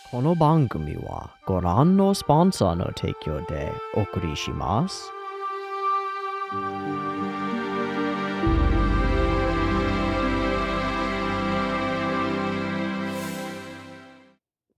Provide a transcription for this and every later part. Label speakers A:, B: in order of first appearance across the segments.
A: この番組はご覧のスポンサーの提供でお送りします。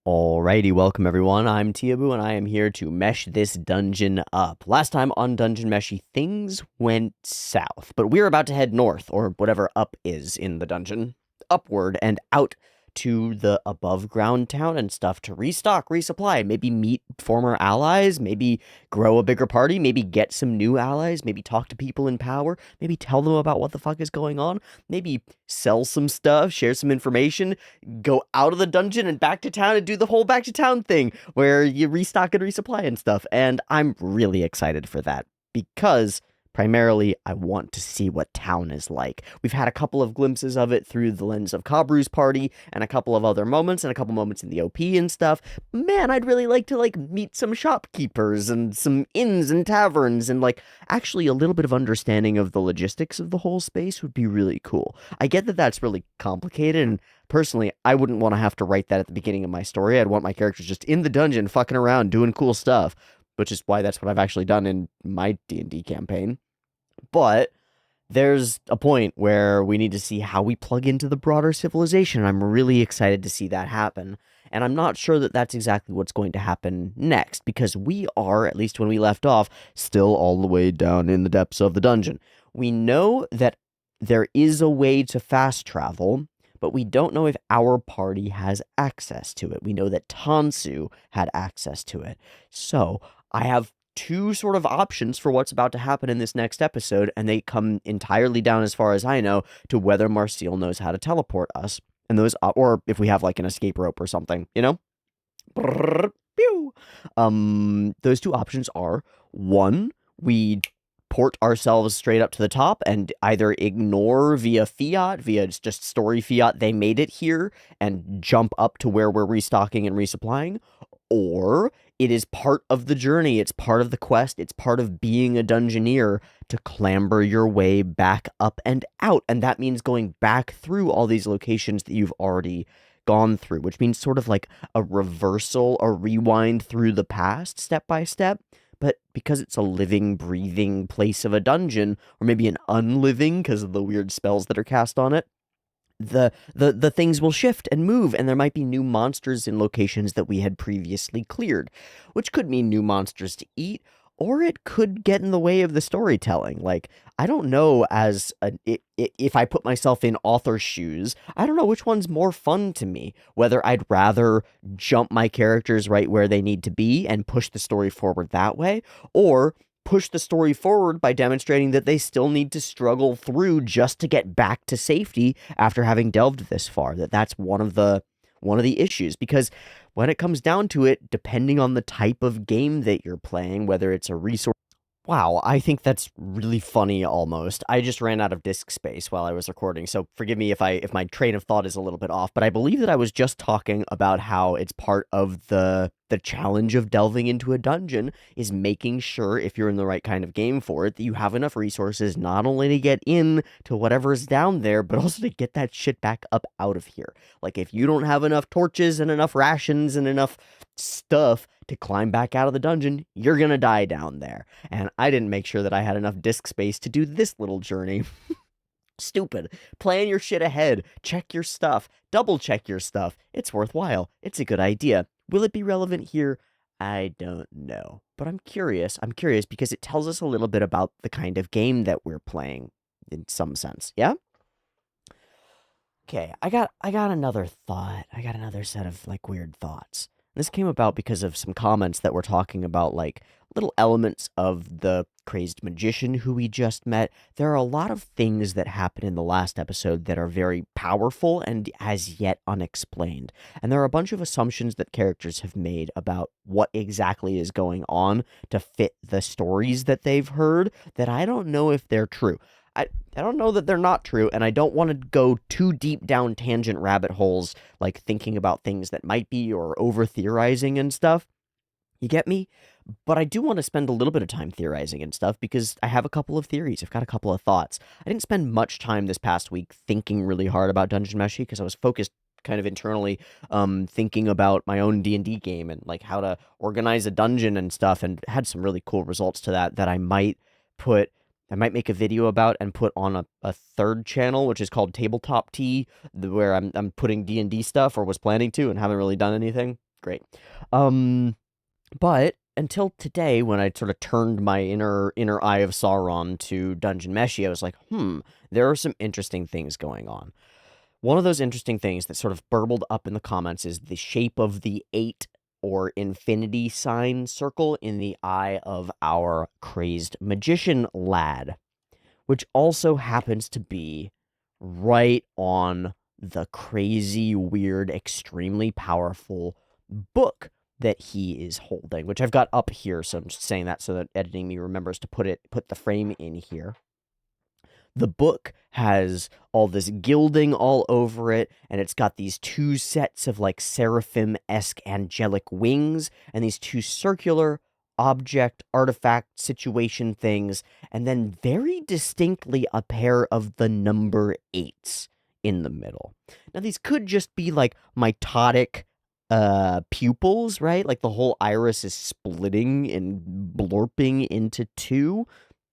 A: Alrighty, welcome everyone. I'm Teeaboo and I am here to mesh this dungeon up. Last time on Dungeon Meshi, things went south, but we're about to head north, or whatever up is in the dungeon, upward and out to the above ground town and stuff to restock, resupply, maybe meet former allies, maybe grow a bigger party, maybe get some new allies, maybe talk to people in power, maybe tell them about what the fuck is going on, maybe sell some stuff, share some information, go out of the dungeon and back to town and do the whole back to town thing where you restock and resupply and stuff. And I'm really excited for that because primarily I want to see what town is like. We've had a couple of glimpses of it through the lens of Kabru's party and a couple of other moments and a couple moments in the OP and stuff. Man, I'd really like to meet some shopkeepers and some inns and taverns and actually a little bit of understanding of the logistics of the whole space would be really cool. I get that that's really complicated, and personally, I wouldn't want to have to write that at the beginning of my story. I'd want my characters just in the dungeon, fucking around, doing cool stuff, which is why that's what I've actually done in my D&D campaign. But there's a point where we need to see how we plug into the broader civilization. I'm really excited to see that happen. And I'm not sure that that's exactly what's going to happen next, because we are, at least when we left off, still all the way down in the depths of the dungeon. We know that there is a way to fast travel, but we don't know if our party has access to it. We know that Tansu had access to it. So I have two sort of options for what's about to happen in this next episode, and they come entirely down, as far as I know, to whether Marcel knows how to teleport us. And those, or if we have an escape rope or something, you know? Brrr, pew. Those two options are, one, we port ourselves straight up to the top and either ignore via just story fiat, they made it here, and jump up to where we're restocking and resupplying, or it is part of the journey, it's part of the quest, it's part of being a dungeoneer to clamber your way back up and out, and that means going back through all these locations that you've already gone through, which means sort of like a reversal, a rewind through the past, step by step. But because it's a living, breathing place of a dungeon, or maybe an unliving because of the weird spells that are cast on it, the things will shift and move, and there might be new monsters in locations that we had previously cleared, which could mean new monsters to eat, or it could get in the way of the storytelling. I don't know, if I put myself in author's shoes, I don't know which one's more fun to me, whether I'd rather jump my characters right where they need to be and push the story forward that way, or push the story forward by demonstrating that they still need to struggle through just to get back to safety after having delved this far. That's one of the issues, because when it comes down to it, depending on the type of game that you're playing, whether it's a resource. Wow, I think that's really funny almost. I just ran out of disk space while I was recording, so forgive me if my train of thought is a little bit off, but I believe that I was just talking about how it's part of the challenge of delving into a dungeon is making sure, if you're in the right kind of game for it, that you have enough resources not only to get in to whatever's down there, but also to get that shit back up out of here. If you don't have enough torches and enough rations and enough stuff to climb back out of the dungeon, you're gonna die down there. And I didn't make sure that I had enough disk space to do this little journey. Stupid. Plan your shit ahead. Check your stuff. Double check your stuff. It's worthwhile. It's a good idea. Will it be relevant here? I don't know. But I'm curious. I'm curious because it tells us a little bit about the kind of game that we're playing in some sense. Yeah? Okay, I got another thought. I got another set of weird thoughts. This came about because of some comments that were talking about little elements of the crazed magician who we just met. There are a lot of things that happen in the last episode that are very powerful and as yet unexplained. And there are a bunch of assumptions that characters have made about what exactly is going on to fit the stories that they've heard that I don't know if they're true. I don't know that they're not true, and I don't want to go too deep down tangent rabbit holes, thinking about things that might be or over-theorizing and stuff. You get me? But I do want to spend a little bit of time theorizing and stuff because I have a couple of theories. I've got a couple of thoughts. I didn't spend much time this past week thinking really hard about Dungeon Meshi because I was focused kind of internally thinking about my own D&D game and like how to organize a dungeon and stuff, and had some really cool results to that I might make a video about and put on a third channel, which is called Tabletop Tea, where I'm putting D&D stuff, or was planning to, and haven't really done anything. Great. But until today, when I sort of turned my inner eye of Sauron to Dungeon Meshi, I was like, there are some interesting things going on. One of those interesting things that sort of burbled up in the comments is the shape of the 8 or infinity sign circle in the eye of our crazed magician lad, which also happens to be right on the crazy, weird, extremely powerful book that he is holding, which I've got up here, so I'm just saying that so that editing me remembers to put the frame in here. The book has all this gilding all over it, and it's got these 2 sets of like seraphim-esque angelic wings, and these 2 circular object, artifact, situation things, and then very distinctly a pair of the number 8s in the middle. Now, these could just be like mitotic pupils, right? Like the whole iris is splitting and blorping into 2.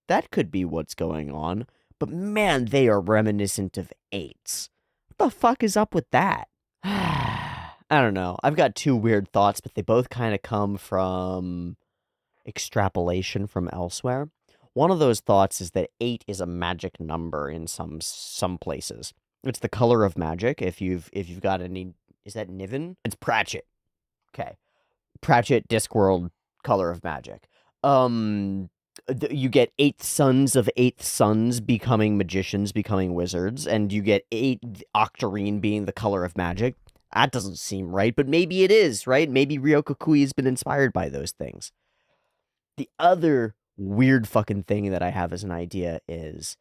A: That could be what's going on. But man, they are reminiscent of 8s. What the fuck is up with that? I don't know. I've got 2 weird thoughts, but they both kind of come from extrapolation from elsewhere. One of those thoughts is that 8 is a magic number in some places. It's the color of magic. If you've got any, is that Niven? It's Pratchett. Okay. Pratchett, Discworld, color of magic. You get 8 sons of 8th sons becoming magicians, becoming wizards, and you get 8 octarine being the color of magic. That doesn't seem right, but maybe it is, right? Maybe Ryokokui has been inspired by those things. The other weird fucking thing that I have as an idea is,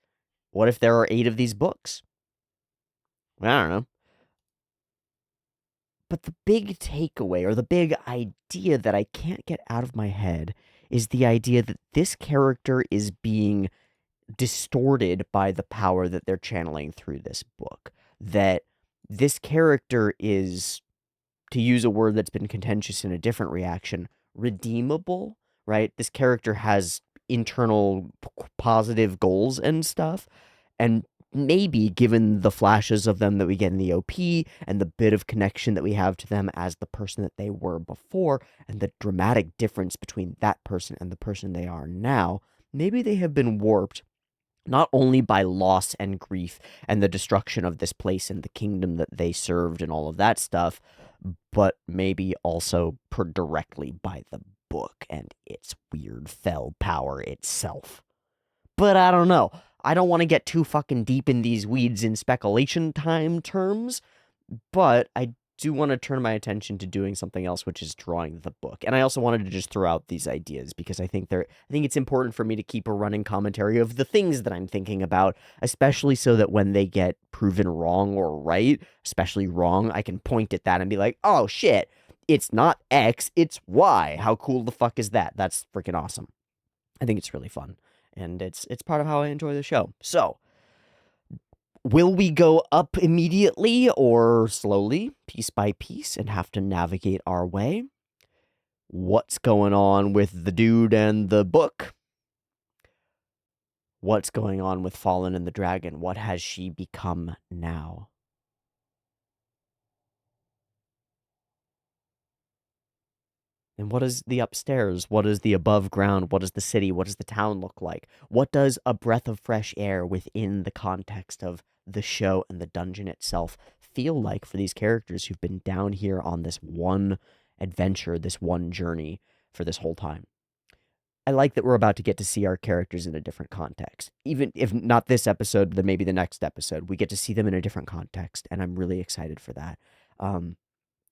A: what if there are 8 of these books? I don't know. But the big takeaway, or the big idea that I can't get out of my head, is the idea that this character is being distorted by the power that they're channeling through this book. That this character is, to use a word that's been contentious in a different reaction, redeemable, right? This character has internal positive goals and stuff, and maybe, given the flashes of them that we get in the OP and the bit of connection that we have to them as the person that they were before, and the dramatic difference between that person and the person they are now, maybe they have been warped not only by loss and grief and the destruction of this place and the kingdom that they served and all of that stuff, but maybe also directly by the book and its weird fell power itself. But I don't know. I don't want to get too fucking deep in these weeds in speculation time terms, but I do want to turn my attention to doing something else, which is drawing the book. And I also wanted to just throw out these ideas because I think it's important for me to keep a running commentary of the things that I'm thinking about, especially so that when they get proven wrong or right, especially wrong, I can point at that and be like, oh shit, it's not X, it's Y. How cool the fuck is that? That's freaking awesome. I think it's really fun. And it's part of how I enjoy the show. So, will we go up immediately or slowly, piece by piece, and have to navigate our way? What's going on with the dude and the book? What's going on with Fallen and the Dragon? What has she become now? And what is the upstairs? What is the above ground? What is the city? What does the town look like? What does a breath of fresh air within the context of the show and the dungeon itself feel like for these characters who've been down here on this one adventure, this one journey for this whole time? I like that we're about to get to see our characters in a different context. Even if not this episode, then maybe the next episode, we get to see them in a different context, and I'm really excited for that.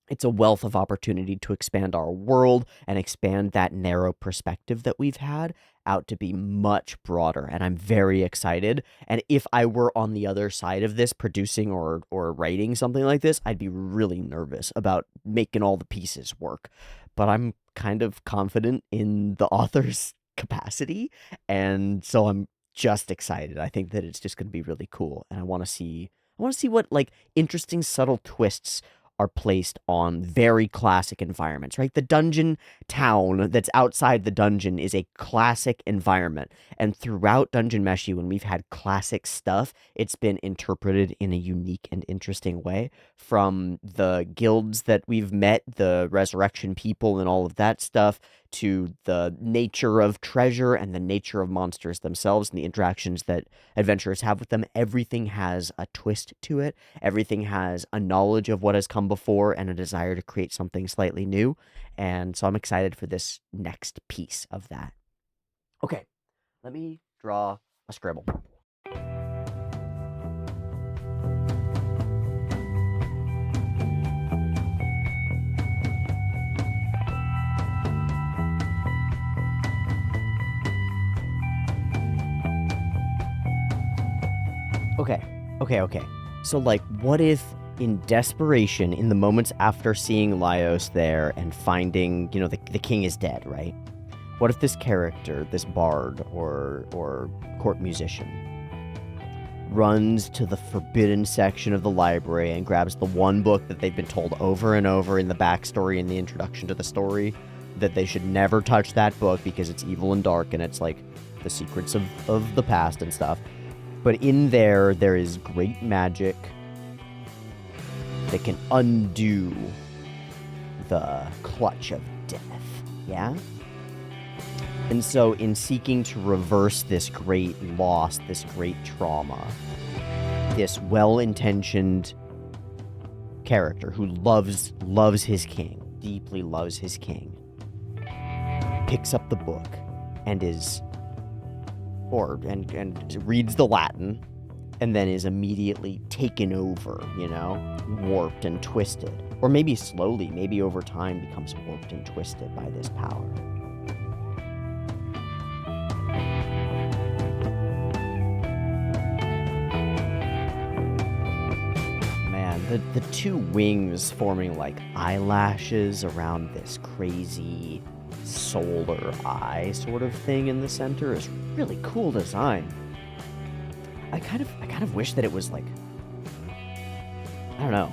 A: It's a wealth of opportunity to expand our world and expand that narrow perspective that we've had out to be much broader. And I'm very excited. And if I were on the other side of this, producing or writing something like this, I'd be really nervous about making all the pieces work. But I'm kind of confident in the author's capacity. And so I'm just excited. I think that it's just going to be really cool. And I want to see I want to see what, like, interesting, subtle twists are placed on very classic environments, right? The dungeon town that's outside the dungeon is a classic environment. And throughout Dungeon Meshi, when we've had classic stuff, it's been interpreted in a unique and interesting way. From the guilds that we've met, the resurrection people and all of that stuff, to the nature of treasure and the nature of monsters themselves and the interactions that adventurers have with them. Everything has a twist to it. Everything has a knowledge of what has come before and a desire to create something slightly new. And so I'm excited for this next piece of that. Okay, let me draw a scribble. Okay. So, like, what if, in desperation, in the moments after seeing Laios there and finding, you know, the king is dead, right? What if this character, this bard or court musician, runs to the forbidden section of the library and grabs the one book that they've been told over and over in the backstory and the introduction to the story that they should never touch that book because it's evil and dark and it's, like, the secrets of the past and stuff. But in there is great magic that can undo the clutch of death, yeah? And so in seeking to reverse this great loss, this great trauma, this well-intentioned character who loves his king, deeply loves his king, picks up the book and and reads the Latin, and then is immediately taken over, you know, warped and twisted. Or maybe slowly, maybe over time becomes warped and twisted by this power. Man, the two wings forming like eyelashes around this crazy solar eye sort of thing in the center is really cool design. I kind of wish that it was like, I don't know.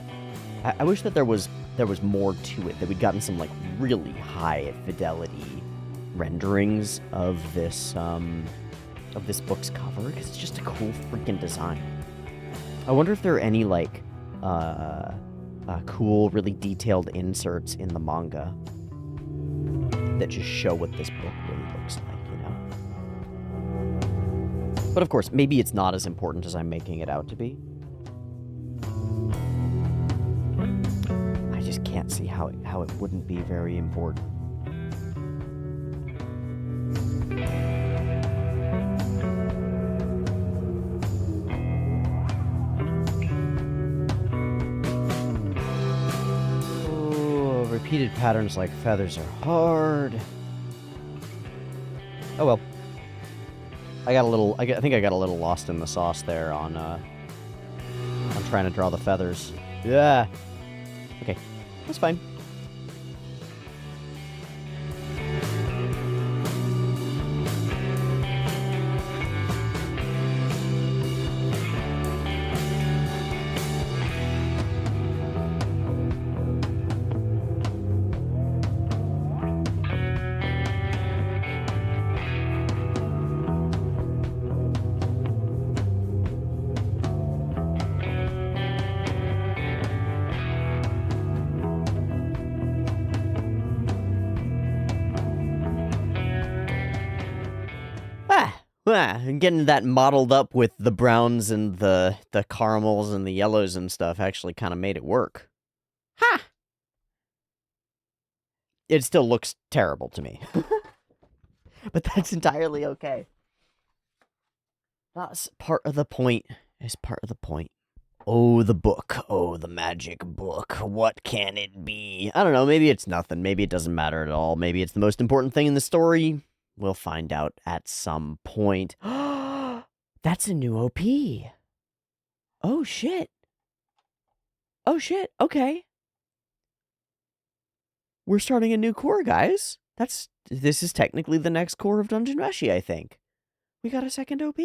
A: I wish that there was more to it, that we'd gotten some like really high fidelity renderings of this book's cover, because it's just a cool freaking design. I wonder if there are any like cool, really detailed inserts in the manga that just show what this book really looks like, you know? But of course, maybe it's not as important as I'm making it out to be. I just can't see how it wouldn't be very important. Repeated patterns like feathers are hard. Oh well. I think I got a little lost in the sauce there on trying to draw the feathers. Yeah. Okay. That's fine. And getting that modeled up with the browns and the caramels and the yellows and stuff actually kind of made it work. Ha! It still looks terrible to me. But that's entirely okay. That's part of the point. It's part of the point. Oh, the book. Oh, the magic book. What can it be? I don't know. Maybe it's nothing. Maybe it doesn't matter at all. Maybe it's the most important thing in the story. We'll find out at some point. That's a new OP. Oh, shit. Oh, shit. Okay. We're starting a new core, guys. This is technically the next core of Dungeon Meshi, I think. We got a second OP.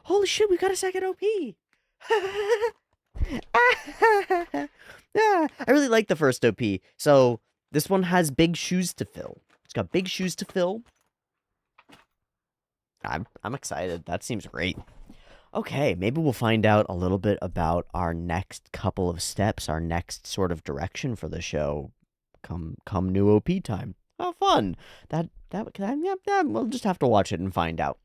A: Holy shit, we got a second OP. Yeah, I really like the first OP. So this one has big shoes to fill. It's got big shoes to fill. I'm excited. That seems great. Okay, maybe we'll find out a little bit about our next couple of steps, our next sort of direction for the show. Come new OP time. Oh, fun! Yeah, we'll just have to watch it and find out.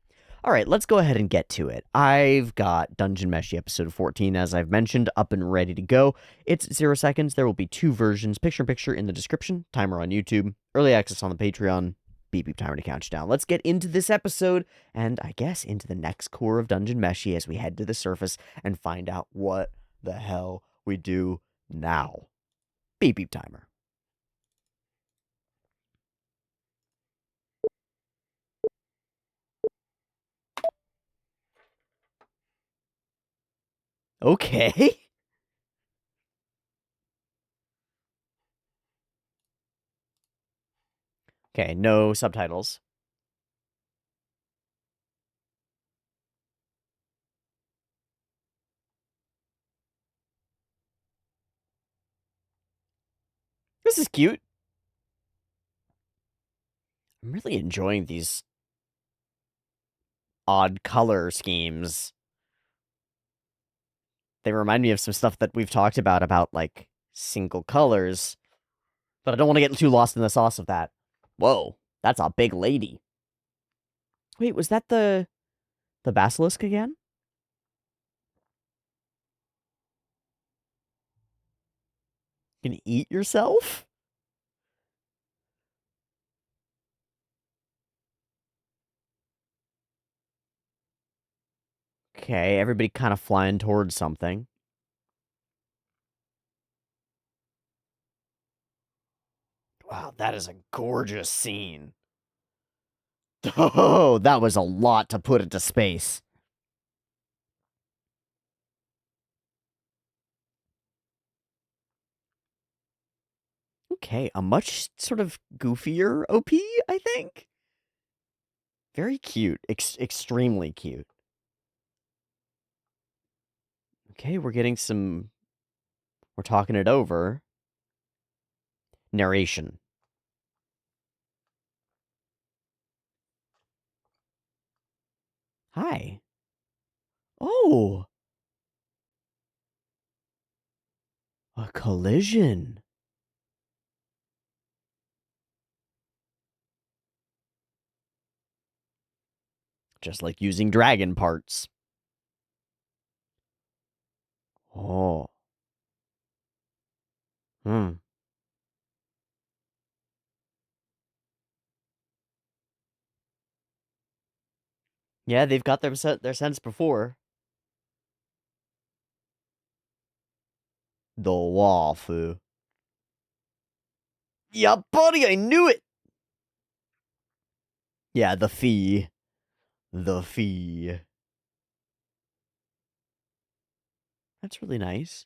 A: All right, let's go ahead and get to it. I've got Dungeon Meshi episode 14, as I've mentioned, up and ready to go. It's 0 seconds. There will be 2 versions, picture-in-picture in the description, timer on YouTube, early access on the Patreon, beep beep timer to count you down. Let's get into this episode, and I guess into the next core of Dungeon Meshi as we head to the surface and find out what the hell we do now. Beep beep timer. Okay. Okay, no subtitles. This is cute. I'm really enjoying these odd color schemes. They remind me of some stuff that we've talked about like single colors, but I don't want to get too lost in the sauce of that. Whoa, that's a big lady. Wait, was that the basilisk again? You can eat yourself? Okay, everybody kind of flying towards something. Wow, that is a gorgeous scene. Oh, that was a lot to put into space. Okay, a much sort of goofier OP, I think. Very cute. Extremely cute. Okay, we're getting some... We're talking it over. Narration. Hi. Oh, a collision. Just like using dragon parts. Oh. Hmm. Yeah, they've got their sense before. The wafu. Yeah, buddy, I knew it! Yeah, the fee. The fee. That's really nice.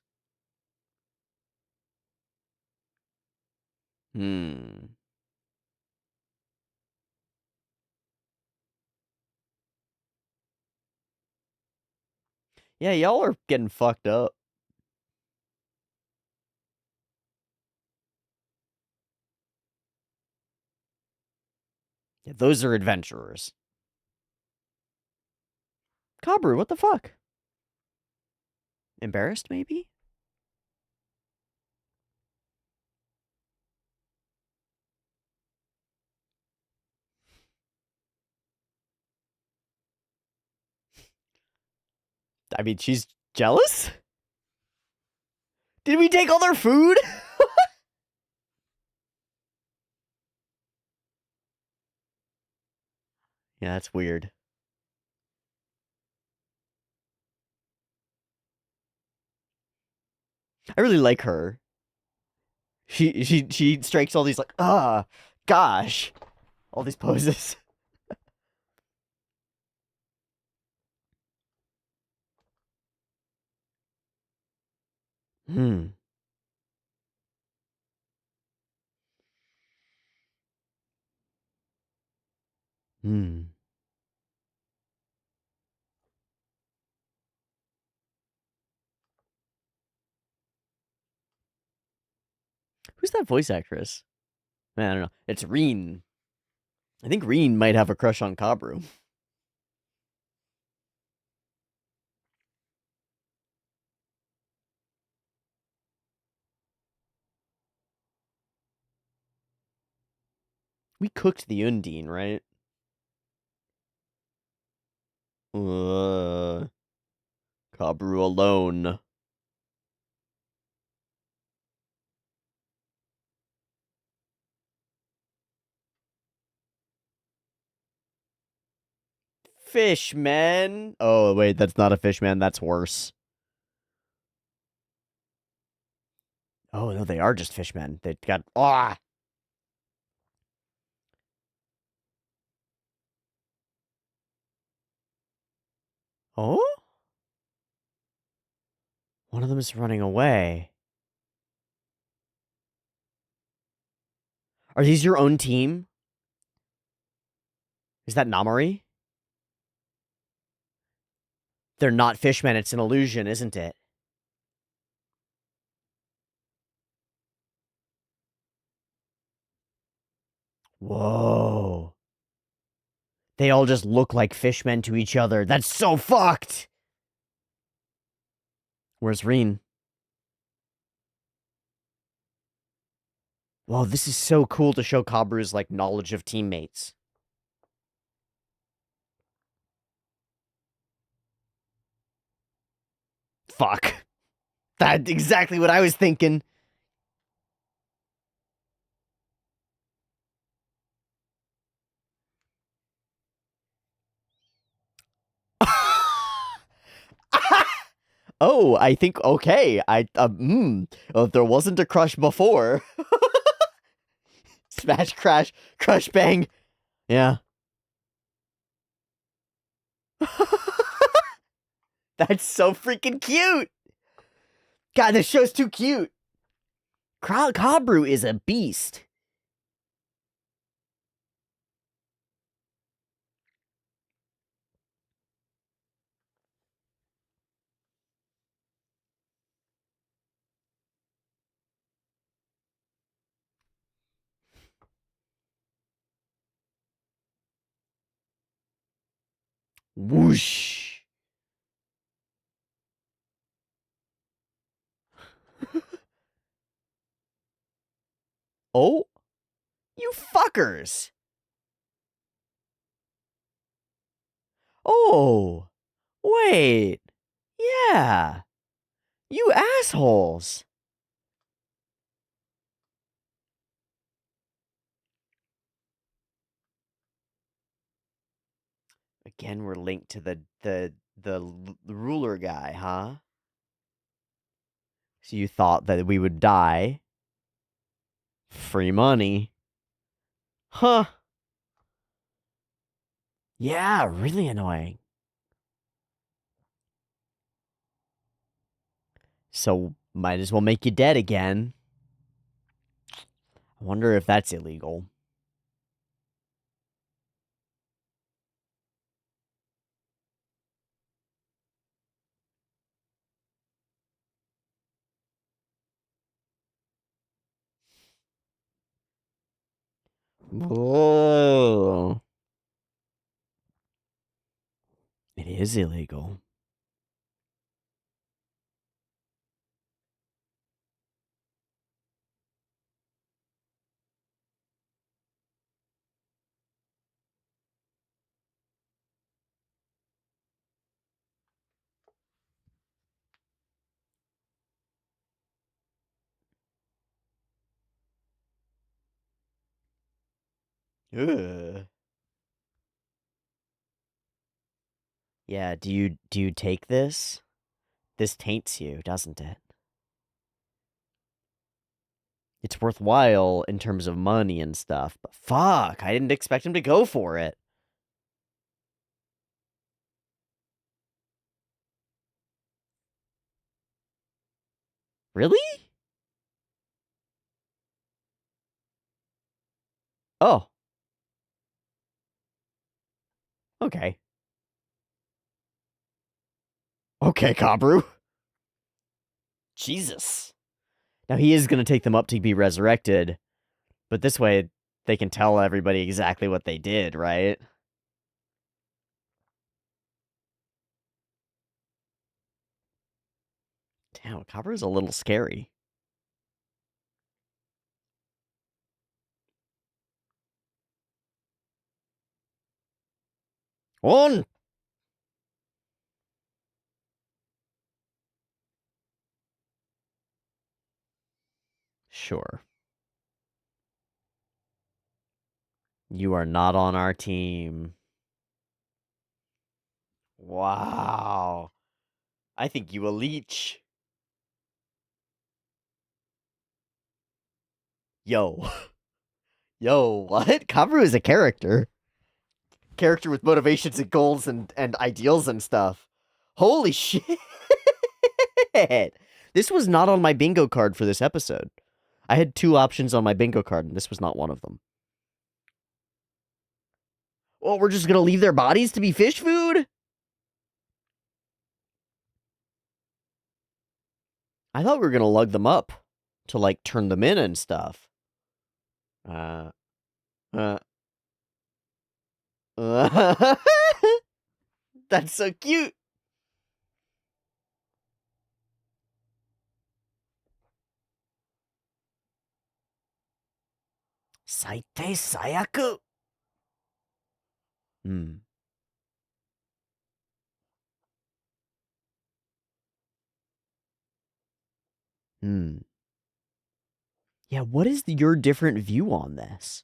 A: Hmm. Yeah, y'all are getting fucked up. Yeah, those are adventurers. Kabru, what the fuck? Embarrassed, maybe? I mean, she's jealous? Did we take all their food? Yeah, that's weird. I really like her. She strikes all these like, gosh. All these poses. Hmm. Hmm. Who's that voice actress? Man, I don't know. It's Reen. I think Reen might have a crush on Kabru. We cooked the Undine, right? Kabru alone. Fishman. Oh, wait, that's not a fishman. That's worse. Oh, no, they are just fishmen. They got... Ah! Oh? One of them is running away. Are these your own team? Is that Namari? They're not fishmen. It's an illusion, isn't it? Whoa. They all just look like fishmen to each other. That's so fucked! Where's Reen? Whoa, this is so cool to show Kabru's, like, knowledge of teammates. Fuck. That's exactly what I was thinking. Oh, I think, okay. If there wasn't a crush before. Smash, crash, crush, bang. Yeah. That's so freaking cute. God, this show's too cute. Kabru is a beast. Whoosh. Oh, you fuckers. Oh, wait. Yeah. You assholes. Again, we're linked to the ruler guy, huh? So you thought that we would die. Free money. Huh. Yeah, really annoying. So might as well make you dead again. I wonder if that's illegal. Whoa. It is illegal. Ugh. Yeah, do you take this? This taints you, doesn't it? It's worthwhile in terms of money and stuff, but fuck, I didn't expect him to go for it. Really? Oh, okay. Okay, Kabru. Jesus. Now, he is going to take them up to be resurrected, but this way they can tell everybody exactly what they did, right? Damn, Kabru's a little scary. One! Sure. You are not on our team. Wow. I think you a leech. Yo. Yo, what? Kabru is a character. Character with motivations and goals and ideals and stuff. Holy shit. This was not on my bingo card for this episode. I had 2 options on my bingo card, and this was not one of them. Well, we're just gonna leave their bodies to be fish food? I thought we were gonna lug them up to, like, turn them in and stuff. Uh. That's so cute. Saite Sayaku. Hmm. Hmm. Yeah, what is your different view on this?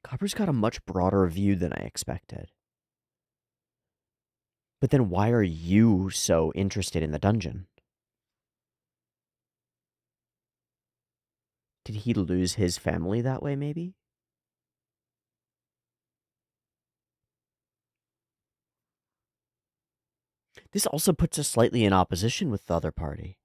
A: Copper's got a much broader view than I expected. But then why are you so interested in the dungeon? Did he lose his family that way, maybe? This also puts us slightly in opposition with the other party.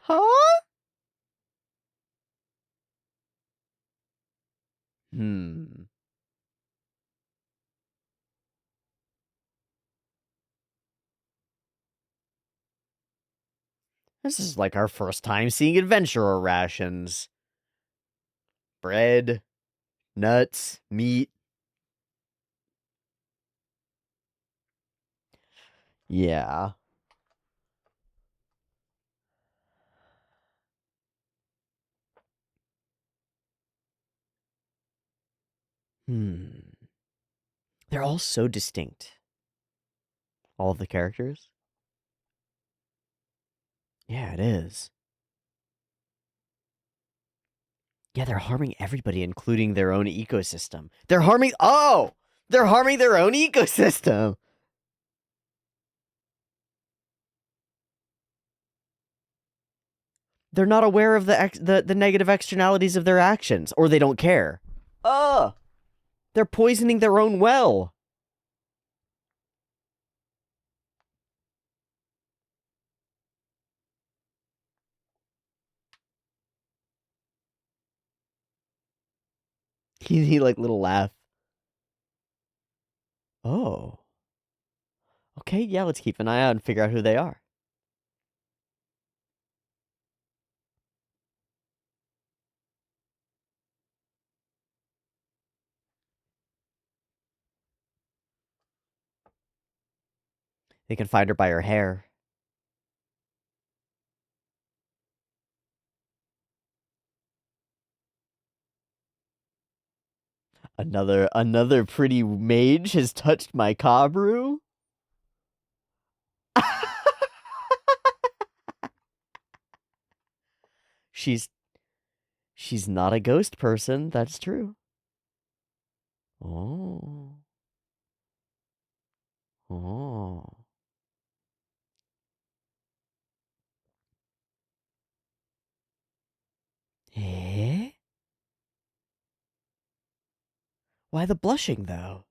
A: Huh? Hmm. This is like our first time seeing adventurer rations. Bread, nuts, meat. Yeah. Hmm. They're all so distinct. All of the characters. Yeah, it is. Yeah, they're harming everybody, including their own ecosystem. They're harming. Oh! They're harming their own ecosystem! They're not aware of the negative externalities of their actions, or they don't care. Oh! They're poisoning their own well! He like, little laugh. Oh. Okay, yeah, let's keep an eye out and figure out who they are. They can find her by her hair. Another pretty mage has touched my Kabru. she's she's not a ghost person, that's true. Oh. Oh. Eh? Why the blushing though?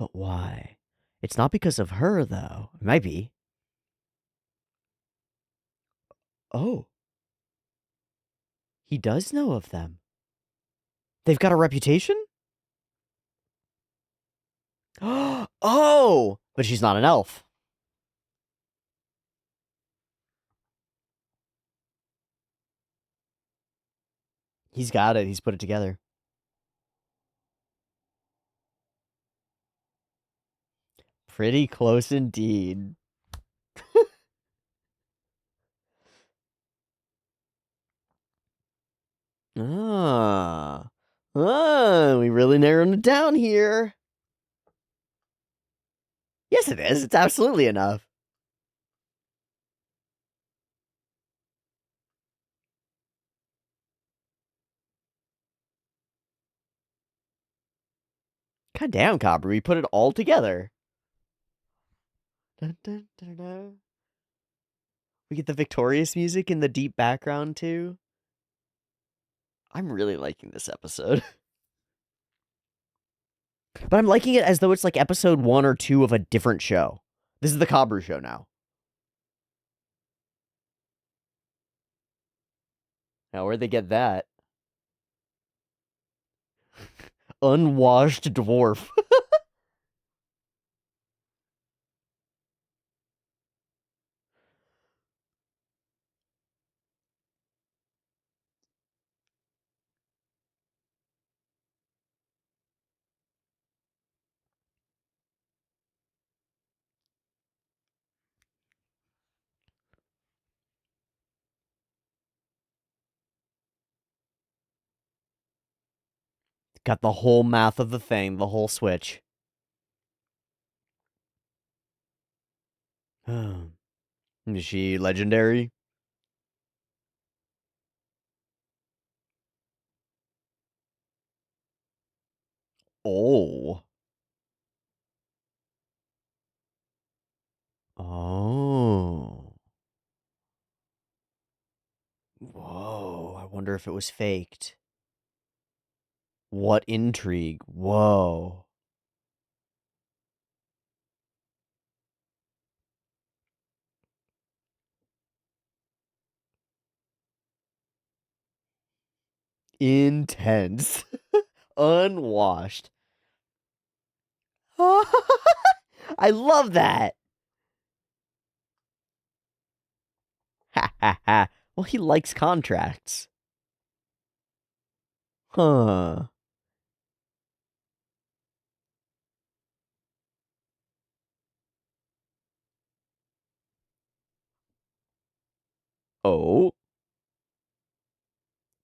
A: But why? It's not because of her, though. It might be. Oh, he does know of them. They've got a reputation? Oh! But she's not an elf. He's got it. He's put it together. Pretty close indeed. Ah. We really narrowed it down here. Yes, it is. It's absolutely enough. God damn, Kabru, you put it all together. Dun, dun, dun, dun. We get the victorious music in the deep background, too. I'm really liking this episode. But I'm liking it as though it's like episode 1 or 2 of a different show. This is the Kabru show now. Now, where'd they get that? Unwashed dwarf. Got the whole math of the thing, the whole switch. Is she legendary? Oh. Oh. Whoa. I wonder if it was faked. What intrigue. Whoa. Intense. Unwashed. I love that. Ha ha ha. Well, he likes contracts. Huh. Oh.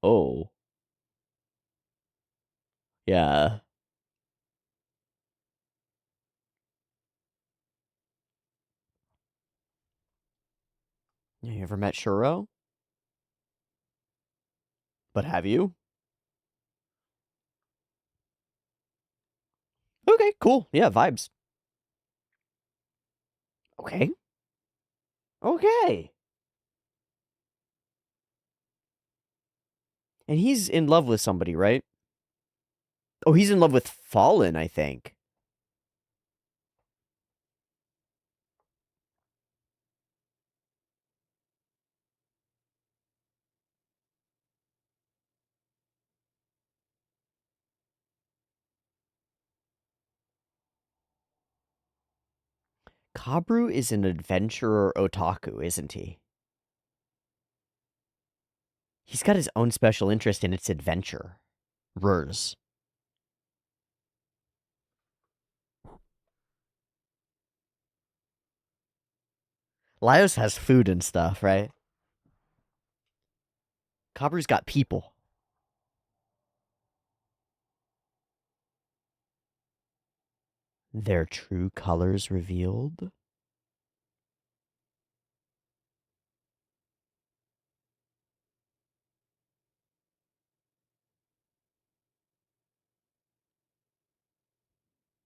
A: Oh. Yeah. You ever met Shuro? But have you? Okay, cool. Yeah, vibes. Okay. Okay. And he's in love with somebody, right? Oh, he's in love with Fallen, I think. Kabru is an adventurer otaku, isn't he? He's got his own special interest in its adventure. Rurs. Laios has food and stuff, right? Kabru's got people. Their true colors revealed?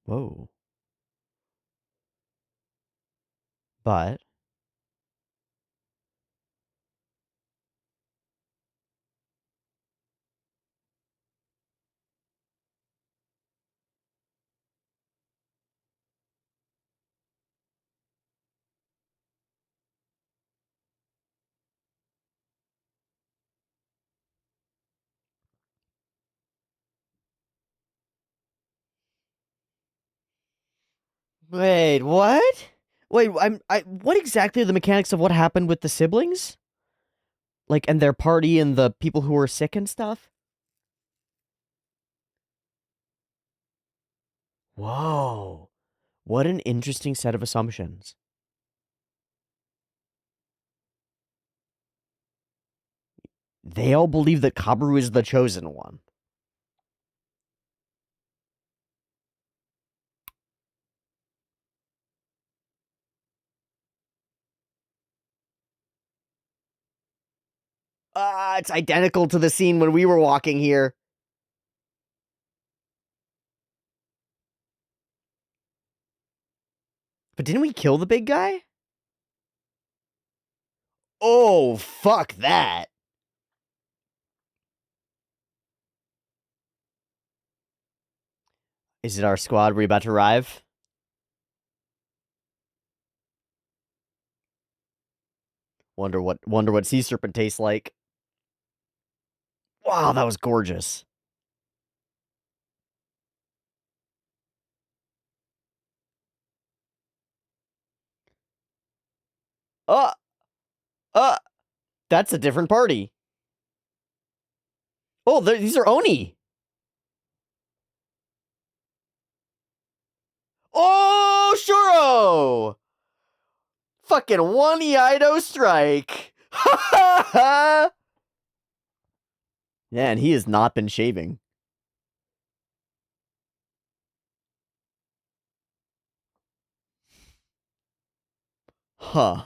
A: Whoa. But Wait, what? Wait, what exactly are the mechanics of what happened with the siblings? Like, and their party and the people who were sick and stuff? Whoa. What an interesting set of assumptions. They all believe that Kabru is the chosen one. Ah, it's identical to the scene when we were walking here. But didn't we kill the big guy? Oh, fuck that. Is it our squad? We about to arrive? Wonder what sea serpent tastes like. Wow, that was gorgeous. Uh, uh, that's a different party. Oh, these are Oni. Oh, Shuro! Fucking one Iaido strike. Ha ha ha! Yeah, and he has not been shaving. Huh.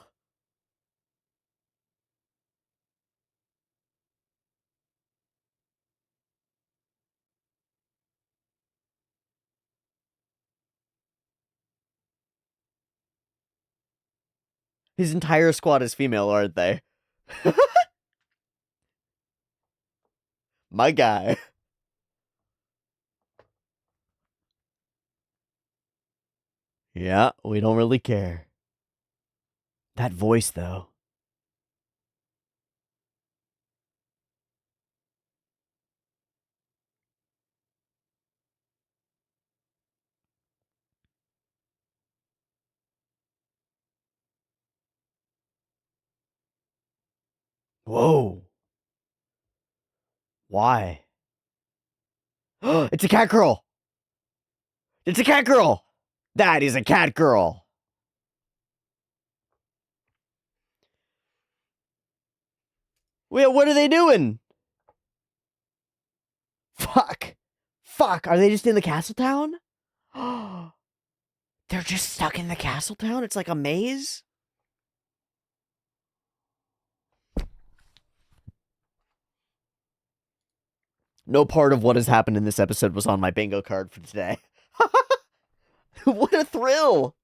A: His entire squad is female, aren't they? My guy. Yeah, we don't really care. That voice, though. Whoa. Why? It's a cat girl! It's a cat girl! That is a cat girl! Wait, what are they doing? Fuck. Fuck, are they just in the castle town? They're just stuck in the castle town? It's like a maze? No part of what has happened in this episode was on my bingo card for today. What a thrill!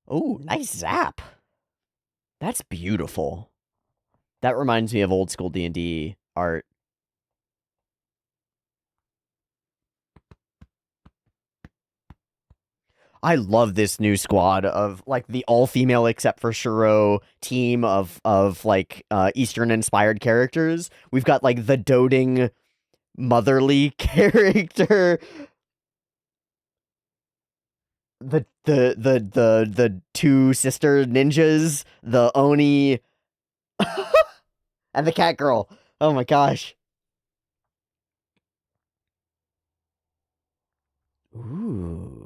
A: Oh, nice zap. That's beautiful. That reminds me of old school D&D art. I love this new squad of like the all female except for Shuro team of like Eastern inspired characters. We've got like the doting motherly character, the two sister ninjas, the Oni, and the cat girl. Oh my gosh. Ooh.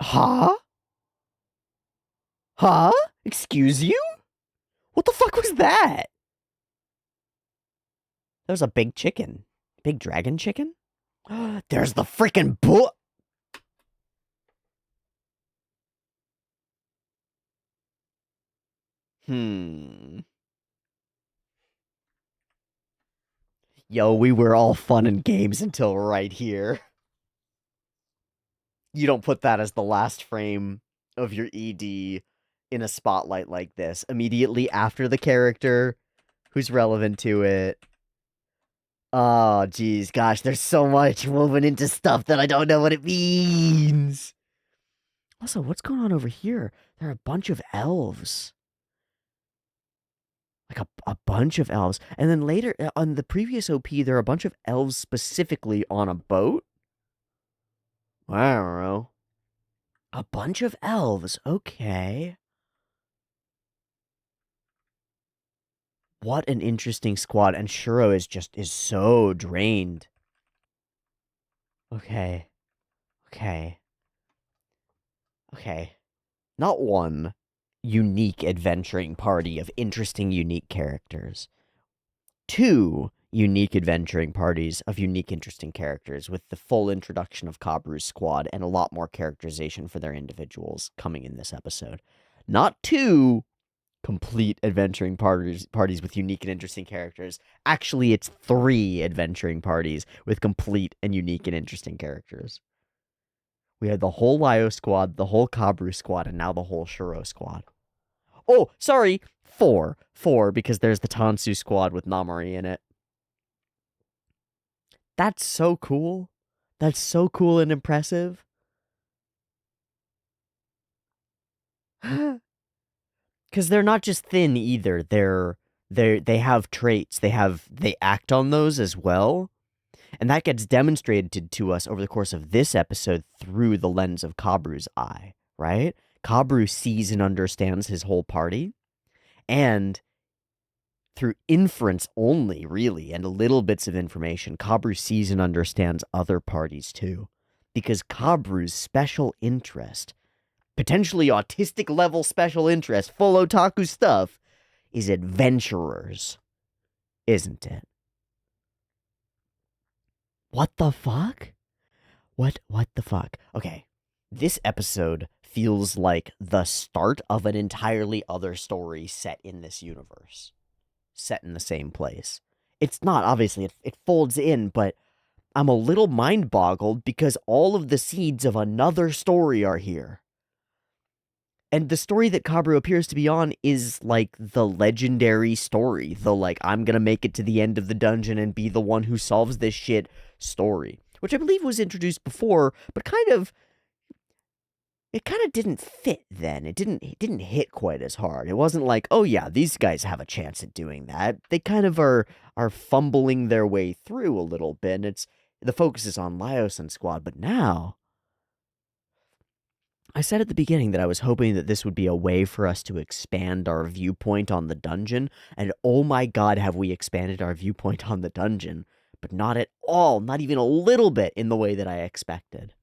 A: Huh? Huh? Excuse you? What the fuck was that? That was a big chicken. Big dragon chicken? There's the freaking bull. Yo, we were all fun and games until right here. You don't put that as the last frame of your ED. in a spotlight like this, immediately after the character who's relevant to it. Oh, geez, gosh, there's so much woven into stuff that I don't know what it means. Also, what's going on over here? There are a bunch of elves. Like a bunch of elves. And then later, on the previous OP, there are a bunch of elves specifically on a boat. I don't know. A bunch of elves, okay. What an interesting squad, and Shuro is so drained. Okay. Okay. Okay. Not one unique adventuring party of interesting, unique characters. Two unique adventuring parties of unique, interesting characters with the full introduction of Kabru's squad and a lot more characterization for their individuals coming in this episode. Not two complete adventuring parties with unique and interesting characters. Actually, it's three adventuring parties with complete and unique and interesting characters. We had the whole Lyo squad, the whole Kabru squad, and now the whole Shuro squad. Oh, sorry, four. Four, because there's the Tansu squad with Namari in it. That's so cool. That's so cool and impressive. Because they're not just thin either. They have traits. They act on those as well. And that gets demonstrated to us over the course of this episode through the lens of Kabru's eye, right? Kabru sees and understands his whole party. And through inference only, really, and little bits of information, Kabru sees and understands other parties too. Because Kabru's special interest, potentially autistic level special interest, full otaku stuff, is adventurers, isn't it? What the fuck? What the fuck? Okay, this episode feels like the start of an entirely other story set in this universe. Set in the same place. It's not, obviously, it folds in, but I'm a little mind-boggled because all of the seeds of another story are here. And the story that Kabru appears to be on is, like, the legendary story. The, like, I'm gonna make it to the end of the dungeon and be the one who solves this shit story. Which I believe was introduced before, but it kind of didn't fit then. It didn't hit quite as hard. It wasn't like, oh yeah, these guys have a chance at doing that. They kind of are fumbling their way through a little bit. And the focus is on Laios and squad, but now I said at the beginning that I was hoping that this would be a way for us to expand our viewpoint on the dungeon, and oh my god, have we expanded our viewpoint on the dungeon, but not at all, not even a little bit in the way that I expected.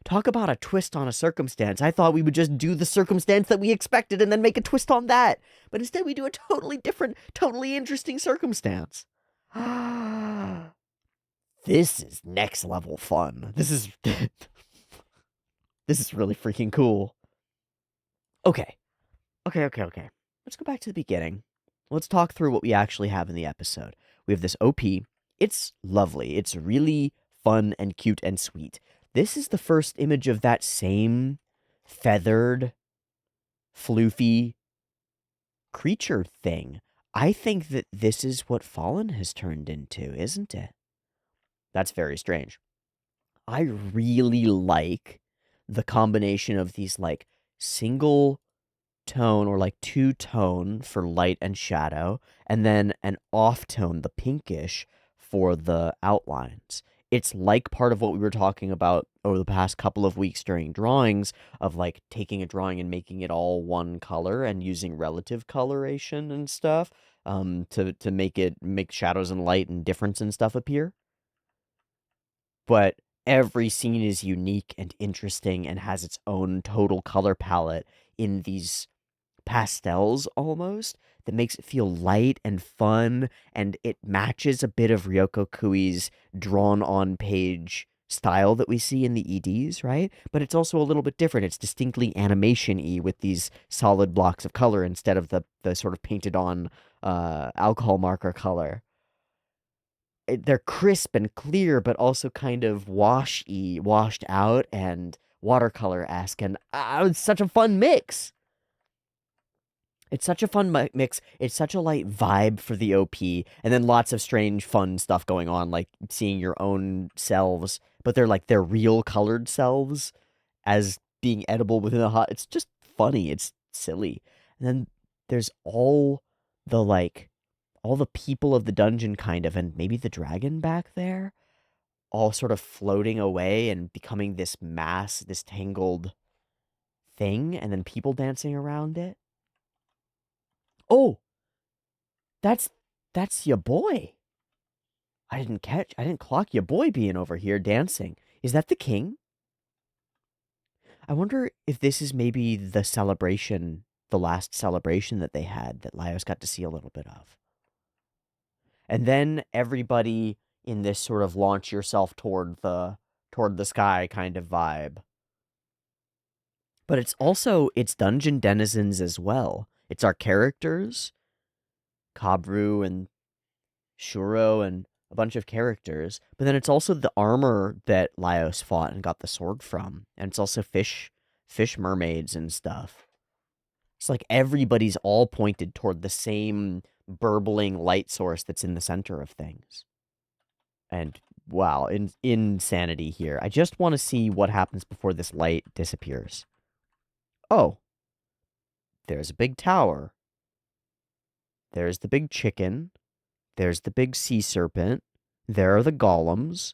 A: Talk about a twist on a circumstance. I thought we would just do the circumstance that we expected and then make a twist on that. But instead we do a totally different, totally interesting circumstance. This is next level fun. This is this is really freaking cool. Okay. Let's go back to the beginning. Let's talk through what we actually have in the episode. We have this OP. It's lovely. It's really fun and cute and sweet. This is the first image of that same feathered, floofy creature thing. I think that this is what Fallen has turned into, isn't it? That's very strange. I really like the combination of these, like, single tone or like two-tone for light and shadow, and then an off-tone, the pinkish, for the outlines. It's like part of what we were talking about over the past couple of weeks during drawings, of like taking a drawing and making it all one color and using relative coloration and stuff to make shadows and light and difference and stuff appear. But every scene is unique and interesting and has its own total color palette in these pastels almost that makes it feel light and fun, and it matches a bit of Ryoko Kui's drawn on page style that we see in the EDs, right? But it's also a little bit different. It's distinctly animation-y with these solid blocks of color instead of the sort of painted on alcohol marker color. They're crisp and clear, but also kind of washed out and watercolor-esque, and it's such a fun mix. It's such a fun mix. It's such a light vibe for the OP, and then lots of strange, fun stuff going on, like seeing your own selves, but they're like their real colored selves as being edible within a hot. It's just funny. It's silly. And then there's all the people of the dungeon kind of, and maybe the dragon back there, all sort of floating away and becoming this mass, this tangled thing, and then people dancing around it. Oh, that's your boy. I didn't clock your boy being over here dancing. Is that the king? I wonder if this is maybe the celebration, the last celebration that they had that Laios got to see a little bit of. And then everybody in this sort of launch yourself toward the sky kind of vibe. But it's dungeon denizens as well. It's our characters, Kabru and Shuro and a bunch of characters. But then it's also the armor that Laios fought and got the sword from. And it's also fish mermaids and stuff. It's like everybody's all pointed toward the same burbling light source that's in the center of things. And wow, insanity here. I just want to see what happens before this light disappears. Oh, there's a big tower. There's the big chicken. There's the big sea serpent. There are the golems.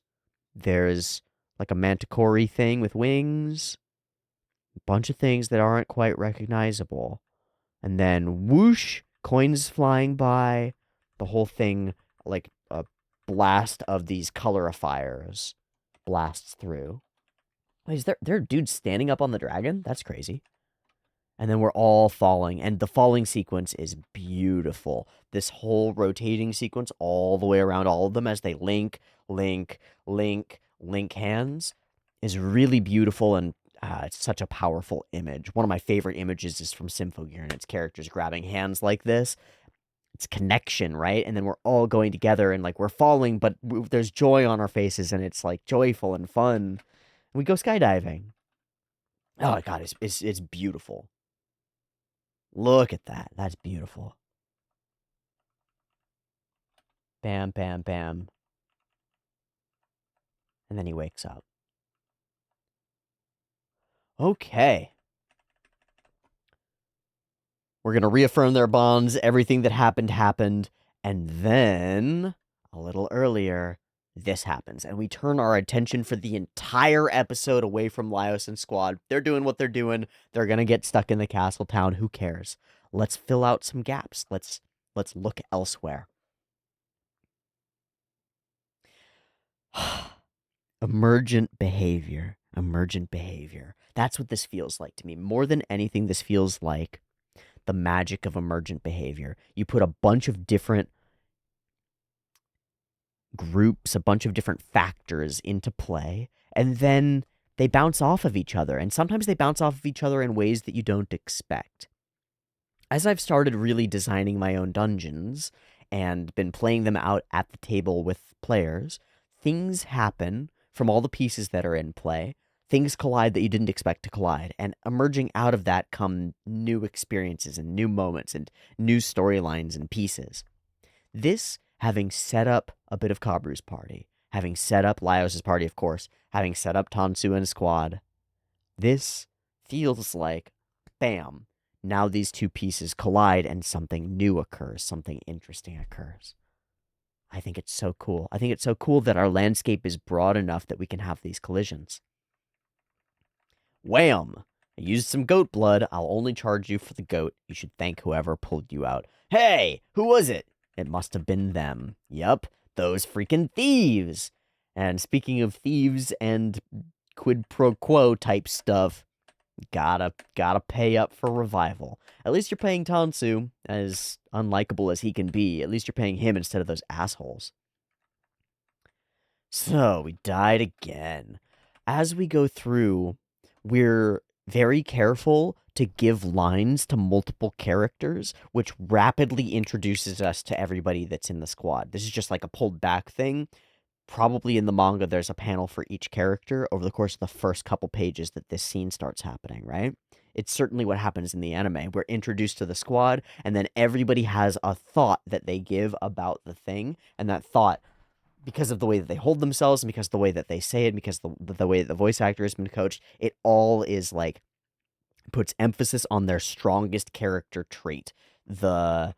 A: There's like a manticore thing with wings. A bunch of things that aren't quite recognizable. And then whoosh, coins flying by. The whole thing, like a blast of these colorifiers, blasts through. Wait, is there dudes standing up on the dragon? That's crazy. And then we're all falling, and the falling sequence is beautiful. This whole rotating sequence all the way around all of them as they link hands is really beautiful, and it's such a powerful image. One of my favorite images is from Symphogear, and it's characters grabbing hands like this. It's connection, right? And then we're all going together, and like we're falling, but there's joy on our faces, and it's like joyful and fun. And we go skydiving. Oh my god, it's beautiful. Look at that. That's beautiful. Bam, bam, bam. And then he wakes up. Okay. We're going to reaffirm their bonds. Everything that happened. And then, a little earlier, this happens. And we turn our attention for the entire episode away from Laios and Squad. They're doing what they're doing. They're going to get stuck in the castle town. Who cares? Let's fill out some gaps. Let's look elsewhere. Emergent behavior. That's what this feels like to me. More than anything, this feels like the magic of emergent behavior. You put a bunch of different groups, a bunch of different factors into play, and then they bounce off of each other. And sometimes they bounce off of each other in ways that you don't expect. As I've started really designing my own dungeons and been playing them out at the table with players, things happen from all the pieces that are in play. Things collide that you didn't expect to collide. And emerging out of that come new experiences and new moments and new storylines and pieces. This, having set up a bit of Kabru's party, having set up Laios' party, of course, having set up Tansu and Squad, this feels like, bam, now these two pieces collide and something new occurs, something interesting occurs. I think it's so cool. I think it's so cool that our landscape is broad enough that we can have these collisions. Wham! I used some goat blood. I'll only charge you for the goat. You should thank whoever pulled you out. Hey, who was it? It must have been them. Yup, those freaking thieves. And speaking of thieves and quid pro quo type stuff, gotta pay up for revival. At least you're paying Tansu, as unlikable as he can be. At least you're paying him instead of those assholes. So, we died again. As we go through, we're very careful to give lines to multiple characters, which rapidly introduces us to everybody that's in the squad. This is just like a pulled back thing. probably in the manga there's a panel for each character over the course of the first couple pages that this scene starts happening, right? It's certainly what happens in the anime. We're introduced to the squad, and then everybody has a thought that they give about the thing, and that thought, because of the way that they hold themselves, and because of the way that they say it, because the way that the voice actor has been coached, it all is like puts emphasis on their strongest character trait, the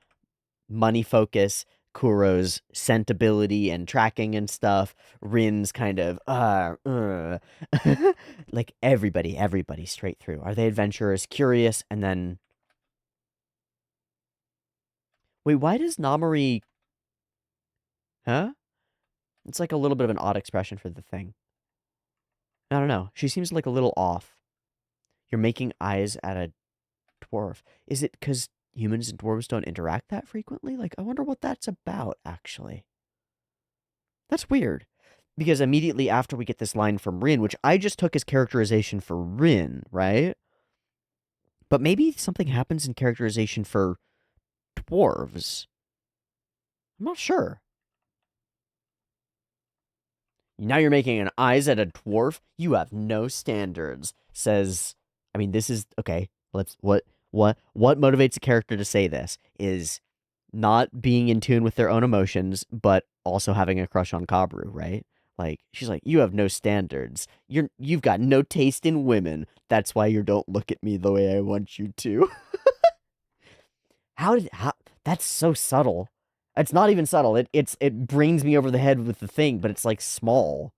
A: money focus, Kuro's scent ability and tracking and stuff, Rin's kind of like everybody straight through. Are they adventurers, curious, and then wait, why does Namori, huh? It's like a little bit of an odd expression for the thing. I don't know. She seems like a little off. You're making eyes at a dwarf. Is it because humans and dwarves don't interact that frequently? Like, I wonder what that's about, actually. That's weird. Because immediately after we get this line from Rin, which I just took as characterization for Rin, right? But maybe something happens in characterization for dwarves. I'm not sure. Now you're making an eyes at a dwarf? You have no standards. Says, I mean, this is okay. What motivates a character to say this is not being in tune with their own emotions, but also having a crush on Kabru, right? Like she's like, you have no standards. You've got no taste in women. That's why you don't look at me the way I want you to. How that's so subtle. It's not even subtle. It brings me over the head with the thing, but it's like small.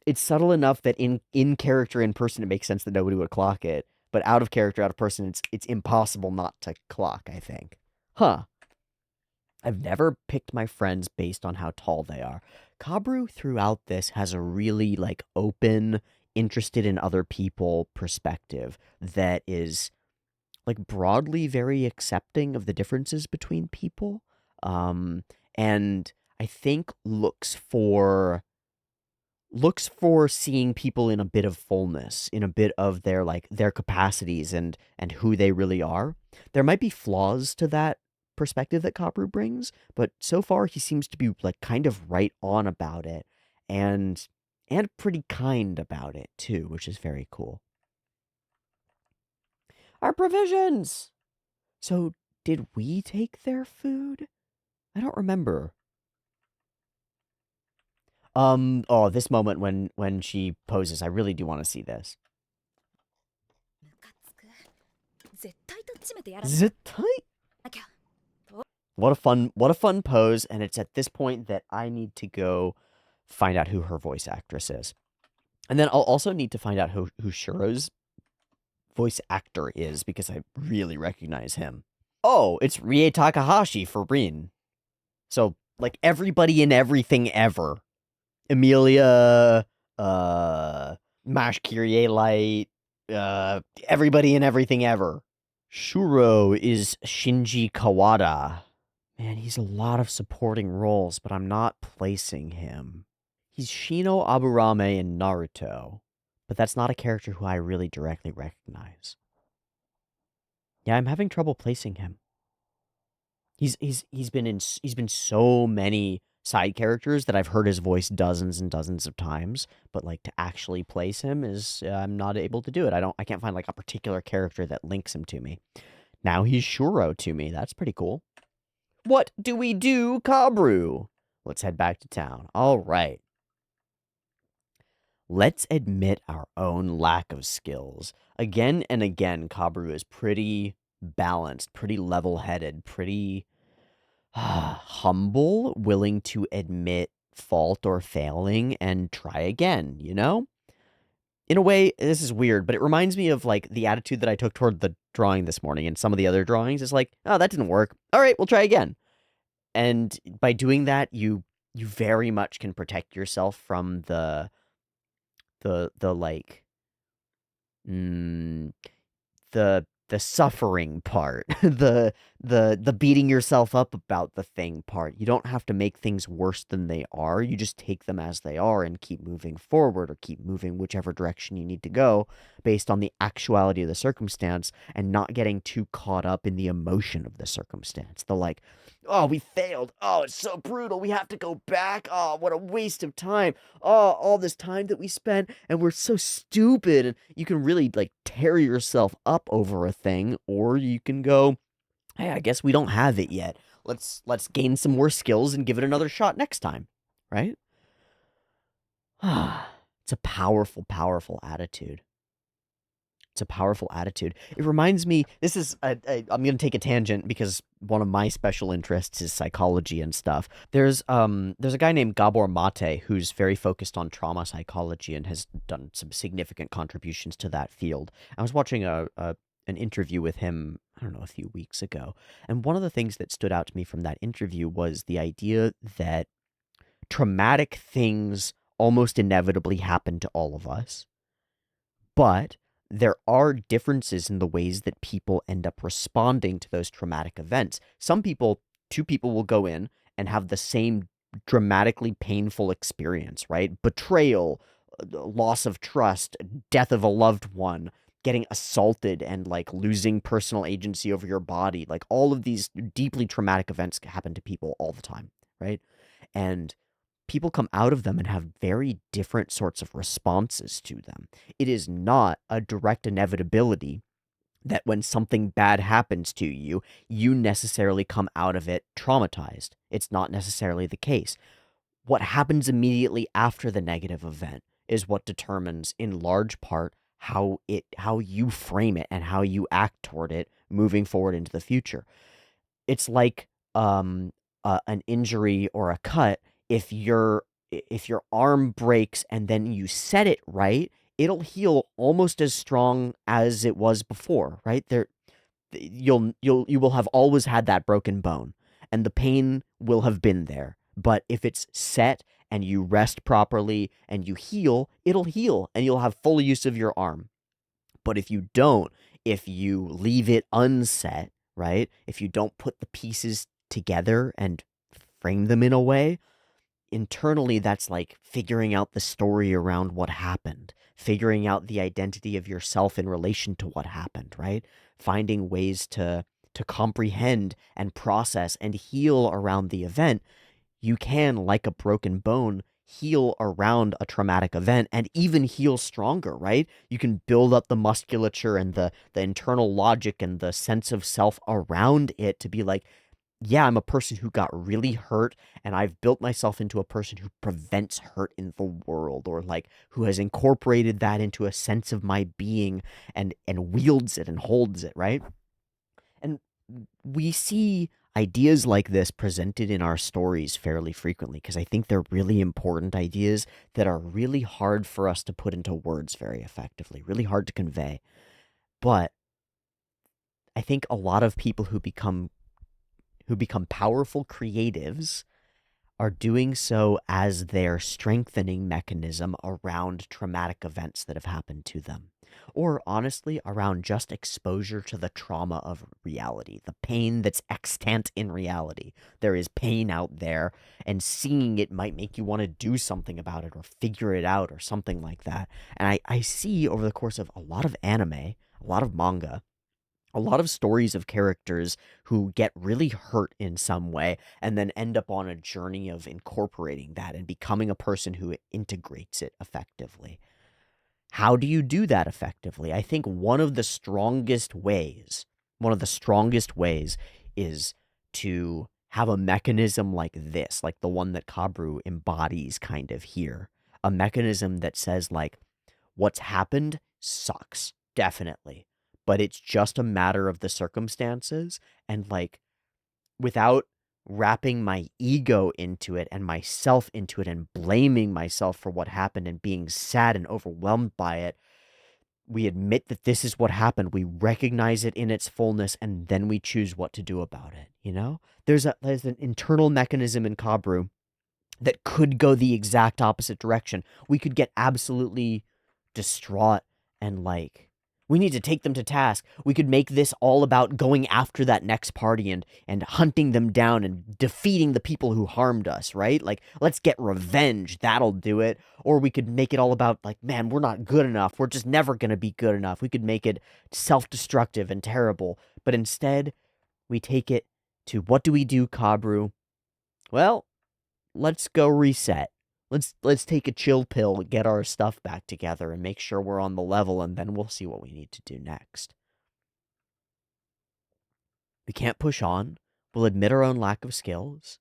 A: It's subtle enough that in character, in person, it makes sense that nobody would clock it. But out of character, out of person, it's impossible not to clock, I think. Huh. I've never picked my friends based on how tall they are. Kabru throughout this has a really like open, interested in other people perspective that is like broadly very accepting of the differences between people. And I think looks for seeing people in a bit of fullness, in a bit of their like their capacities and who they really are. There might be flaws to that perspective that Kabru brings, but so far he seems to be like kind of right on about it and pretty kind about it too, which is very cool. Our provisions. So, did we take their food? I don't remember. Oh, this moment when she poses, I really do want to see this. Zettai? What a fun pose, and it's at this point that I need to go find out who her voice actress is. And then I'll also need to find out who Shuro's voice actor is, because I really recognize him. Oh, it's Rie Takahashi for Rin. So, like, everybody in everything ever. Emilia, Mash Kyrie Light, everybody and everything ever. Shuro is Shinji Kawada. Man, he's a lot of supporting roles, but I'm not placing him. He's Shino Aburame in Naruto, but that's not a character who I really directly recognize. Yeah, I'm having trouble placing him. He's been so many side characters that I've heard his voice dozens and dozens of times, but like to actually place him is I'm not able to do it. I can't find like a particular character that links him to me. Now he's Shuro to me. That's pretty cool. What do we do, Kabru? Let's head back to town. All right. Let's admit our own lack of skills. Again and again, Kabru is pretty balanced, pretty level-headed, pretty humble, willing to admit fault or failing and try again, you know? In a way, this is weird, but it reminds me of like the attitude that I took toward the drawing this morning and some of the other drawings is like, oh, that didn't work. All right, we'll try again. And by doing that, you very much can protect yourself from the like the the suffering part, the beating yourself up about the thing part. You don't have to make things worse than they are. You just take them as they are and keep moving forward, or keep moving whichever direction you need to go based on the actuality of the circumstance, and not getting too caught up in the emotion of the circumstance. The like, oh, we failed. Oh, it's so brutal. We have to go back. Oh, what a waste of time. Oh, all this time that we spent, and we're so stupid. And you can really like tear yourself up over a thing, or you can go, hey, I guess we don't have it yet. Let's gain some more skills and give it another shot next time, right? It's a powerful, powerful attitude. It's a powerful attitude. It reminds me, this is, I'm going to take a tangent because one of my special interests is psychology and stuff. There's a guy named Gabor Mate who's very focused on trauma psychology and has done some significant contributions to that field. I was watching an interview with him, I don't know, a few weeks ago. And one of the things that stood out to me from that interview was the idea that traumatic things almost inevitably happen to all of us, but there are differences in the ways that people end up responding to those traumatic events. Some people, two people will go in and have the same dramatically painful experience, right? Betrayal, loss of trust, death of a loved one, getting assaulted, and like losing personal agency over your body. Like all of these deeply traumatic events happen to people all the time, right? And people come out of them and have very different sorts of responses to them. It is not a direct inevitability that when something bad happens to you, you necessarily come out of it traumatized. It's not necessarily the case. What happens immediately after the negative event is what determines, in large part, how you frame it and how you act toward it moving forward into the future. It's like an injury or a cut. If your arm breaks and then you set it right, it'll heal almost as strong as it was before, right? You will have always had that broken bone, and the pain will have been there. But if it's set and you rest properly and you heal, it'll heal and you'll have full use of your arm. But if you don't, if you leave it unset, right? If you don't put the pieces together and frame them in a way, internally that's like figuring out the story around what happened, figuring out the identity of yourself in relation to what happened, right? Finding ways to comprehend and process and heal around the event. You can, like a broken bone, heal around a traumatic event and even heal stronger, right? You can build up the musculature and the internal logic and the sense of self around it to be like, yeah, I'm a person who got really hurt, and I've built myself into a person who prevents hurt in the world, or like who has incorporated that into a sense of my being and wields it and holds it, right? And we see ideas like this presented in our stories fairly frequently because I think they're really important ideas that are really hard for us to put into words very effectively, really hard to convey. But I think a lot of people who become powerful creatives are doing so as their strengthening mechanism around traumatic events that have happened to them. Or honestly, around just exposure to the trauma of reality, the pain that's extant in reality. There is pain out there, and seeing it might make you want to do something about it or figure it out or something like that. And I see over the course of a lot of anime, a lot of manga, a lot of stories of characters who get really hurt in some way and then end up on a journey of incorporating that and becoming a person who integrates it effectively. How do you do that effectively? I think one of the strongest ways is to have a mechanism like this, like the one that Kabru embodies kind of here. A mechanism that says like, what's happened sucks, definitely, but it's just a matter of the circumstances, and like without wrapping my ego into it and myself into it and blaming myself for what happened and being sad and overwhelmed by it, we admit that this is what happened. We recognize it in its fullness, and then we choose what to do about it. You know, there's an internal mechanism in Kabru that could go the exact opposite direction. We could get absolutely distraught and like We need to take them to task. We could make this all about going after that next party and hunting them down and defeating the people who harmed us, right? Like, let's get revenge. That'll do it. Or we could make it all about, like, man, we're not good enough. We're just never going to be good enough. We could make it self-destructive and terrible. But instead, we take it to, what do we do, Kabru? Well, let's go reset. Let's take a chill pill, get our stuff back together, and make sure we're on the level, and then we'll see what we need to do next. We can't push on. We'll admit our own lack of skills.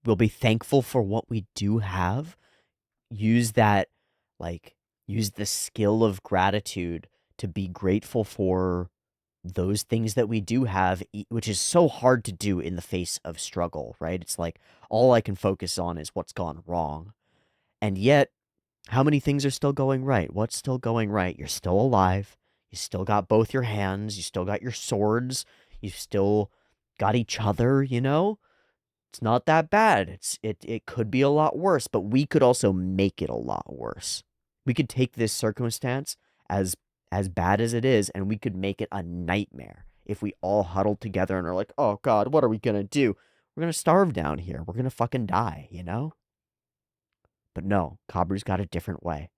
A: We'll be thankful for what we do have. Use that, use the skill of gratitude to be grateful for those things that we do have, which is so hard to do in the face of struggle, right? It's like, all I can focus on is what's gone wrong. And yet, how many things are still going right? What's still going right? You're still alive. You still got both your hands. You still got your swords. You still got each other, you know? It's not that bad. It could be a lot worse, but we could also make it a lot worse. We could take this circumstance as bad as it is, and we could make it a nightmare if we all huddled together and are like, oh God, what are we gonna do? We're gonna starve down here. We're gonna fucking die, you know? But no, Kabru's got a different way.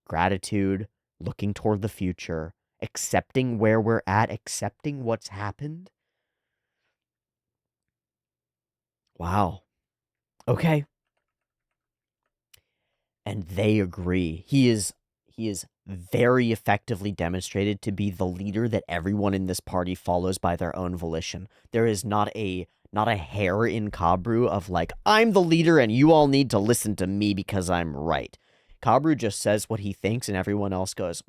A: Gratitude, looking toward the future, accepting where we're at, accepting what's happened. Wow. Okay. And they agree. He is very effectively demonstrated to be the leader that everyone in this party follows by their own volition. There is not a hair in Kabru of like, I'm the leader and you all need to listen to me because I'm right. Kabru just says what he thinks and everyone else goes,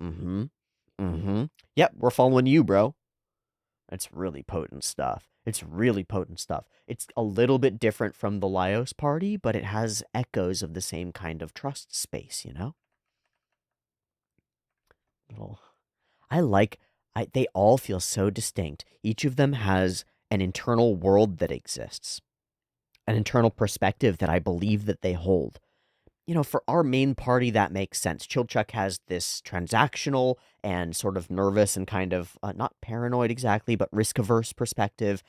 A: yep, we're following you, bro. It's really potent stuff. It's really potent stuff. It's a little bit different from the Laios party, but it has echoes of the same kind of trust space, you know? They all feel so distinct. Each of them has an internal world that exists, an internal perspective that I believe that they hold. You know, for our main party, that makes sense. Chilchuk has this transactional and sort of nervous and kind of, not paranoid exactly, but risk-averse perspective.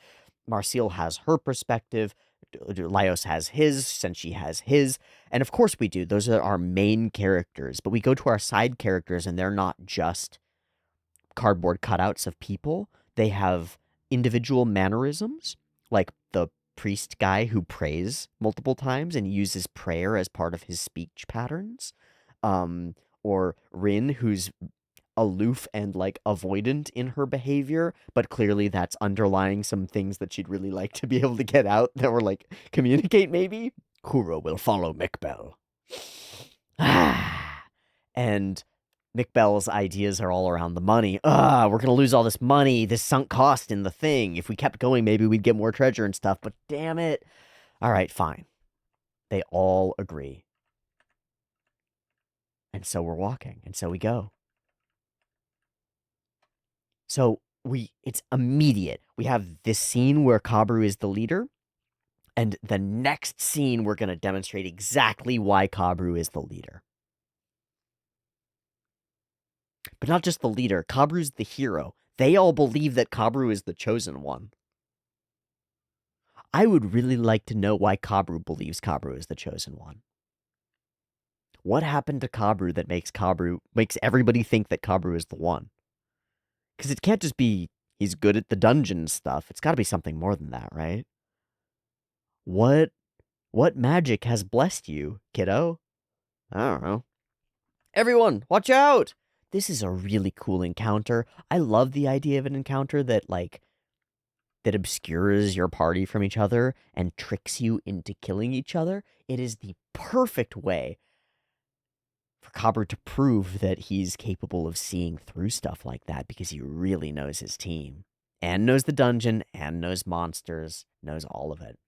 A: Marcial has her perspective. Laios has his, Senshi has his. And of course we do. Those are our main characters. But we go to our side characters, and they're not just cardboard cutouts of people. They have individual mannerisms, like the priest guy who prays multiple times and uses prayer as part of his speech patterns. Or Rin, who's aloof and like avoidant in her behavior, but clearly that's underlying some things that she'd really like to be able to get out that were like communicate maybe. Kuro will follow Mikbel. And Mikbel's ideas are all around the money. We're gonna lose all this money, this sunk cost in the thing. If we kept going, maybe we'd get more treasure and stuff, but damn it. All right, fine. They all agree. And so we're walking, and so we go. So it's immediate. We have this scene where Kabru is the leader, and the next scene we're going to demonstrate exactly why Kabru is the leader. But not just the leader, Kabru's the hero. They all believe that Kabru is the chosen one. I would really like to know why Kabru believes Kabru is the chosen one. What happened to Kabru that makes everybody think that Kabru is the one? Because it can't just be he's good at the dungeon stuff. It's got to be something more than that, right? What magic has blessed you, kiddo? I don't know. Everyone, watch out! This is a really cool encounter. I love the idea of an encounter that obscures your party from each other and tricks you into killing each other. It is the perfect way for Kabru to prove that he's capable of seeing through stuff like that because he really knows his team. And knows the dungeon, and knows monsters, knows all of it.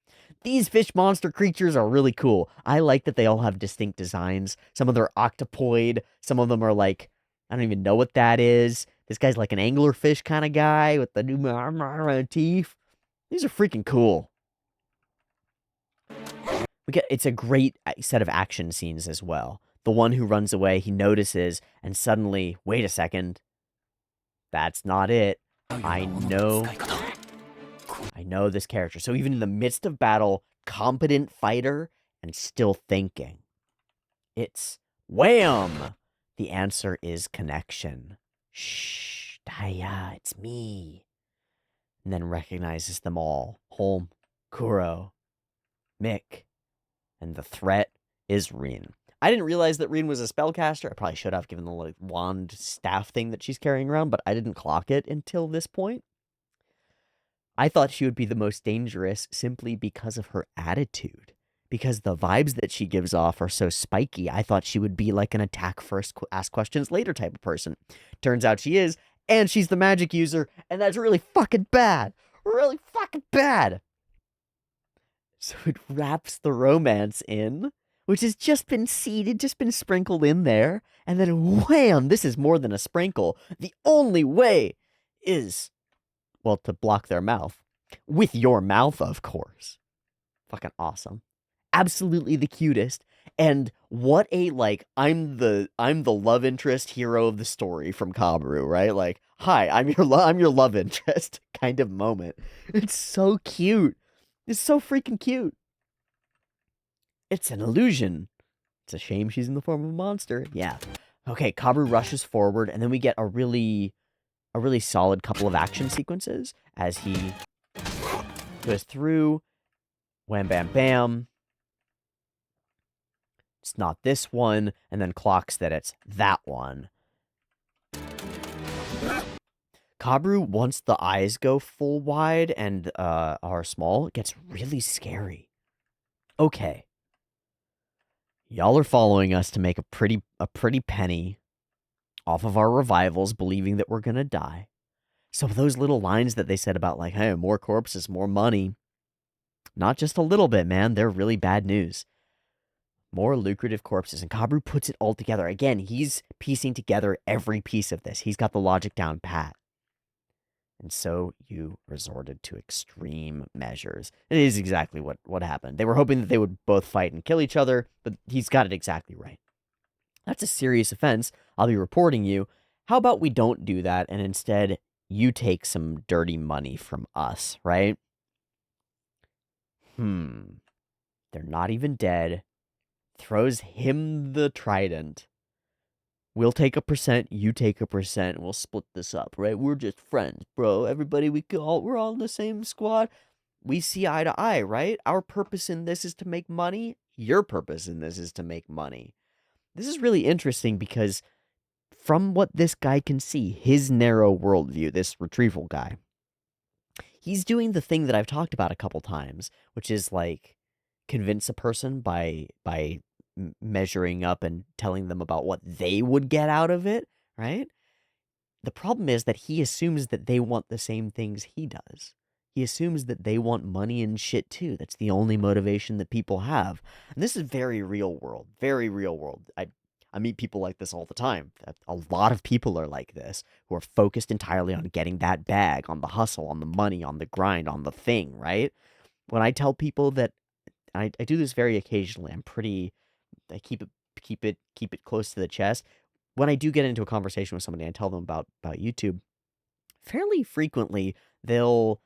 A: These fish monster creatures are really cool. I like that they all have distinct designs. Some of them are octopoid. Some of them are like, I don't even know what that is. This guy's like an anglerfish kind of guy with the new teeth. These are freaking cool. It's a great set of action scenes as well. The one who runs away, he notices, and suddenly, wait a second, That's not it. I know this character. So even in the midst of battle, competent fighter and still thinking. It's wham! The answer is connection. Shh, Daya, it's me. And then recognizes them all. Holm, Kuro, Mick, and the threat is Rin. I didn't realize that Rin was a spellcaster. I probably should have, given the like wand staff thing that she's carrying around, but I didn't clock it until this point. I thought she would be the most dangerous simply because of her attitude. Because the vibes that she gives off are so spiky, I thought she would be like an attack first, ask questions later type of person. Turns out she is, and she's the magic user, and that's really fucking bad. Really fucking bad. So it wraps the romance in, which has just been seeded, just been sprinkled in there, and then wham, this is more than a sprinkle. The only way is, well, to block their mouth. With your mouth, of course. Fucking awesome. Absolutely the cutest. And what a, like, I'm the love interest hero of the story from Kabru, right? Like, hi, I'm your love interest kind of moment. It's so cute. It's so freaking cute. It's an illusion. It's a shame she's in the form of a monster. Yeah. Okay, Kabru rushes forward, and then we get a really solid couple of action sequences as he goes through. Wham, bam, bam. It's not this one, and then clocks that it's that one. Kabru, once the eyes go full wide and are small, it gets really scary. Okay. Y'all are following us to make a pretty penny off of our revivals, believing that we're gonna die. So those little lines that they said about, like, hey, more corpses, more money, not just a little bit, man. They're really bad news. More lucrative corpses, and Kabru puts it all together. Again, he's piecing together every piece of this. He's got the logic down pat. And so you resorted to extreme measures. It is exactly what happened. They were hoping that they would both fight and kill each other, but he's got it exactly right. That's a serious offense. I'll be reporting you. How about we don't do that, and instead you take some dirty money from us, right? They're not even dead. Throws him the trident. We'll take a percent, you take a percent, and we'll split this up, right? We're just friends, bro. Everybody, we're all in the same squad. We see eye to eye, right? Our purpose in this is to make money. Your purpose in this is to make money. This is really interesting because from what this guy can see, his narrow worldview, this retrieval guy, he's doing the thing that I've talked about a couple times, which is like convince a person by measuring up and telling them about what they would get out of it, right? The problem is that he assumes that they want the same things he does. He assumes that they want money and shit too. That's the only motivation that people have. And this is very real world, very real world. I meet people like this all the time. A lot of people are like this, who are focused entirely on getting that bag, on the hustle, on the money, on the grind, on the thing, right? When I tell people that, I do this very occasionally. I keep it close to the chest. When I do get into a conversation with somebody, I tell them about YouTube. Fairly frequently, they'll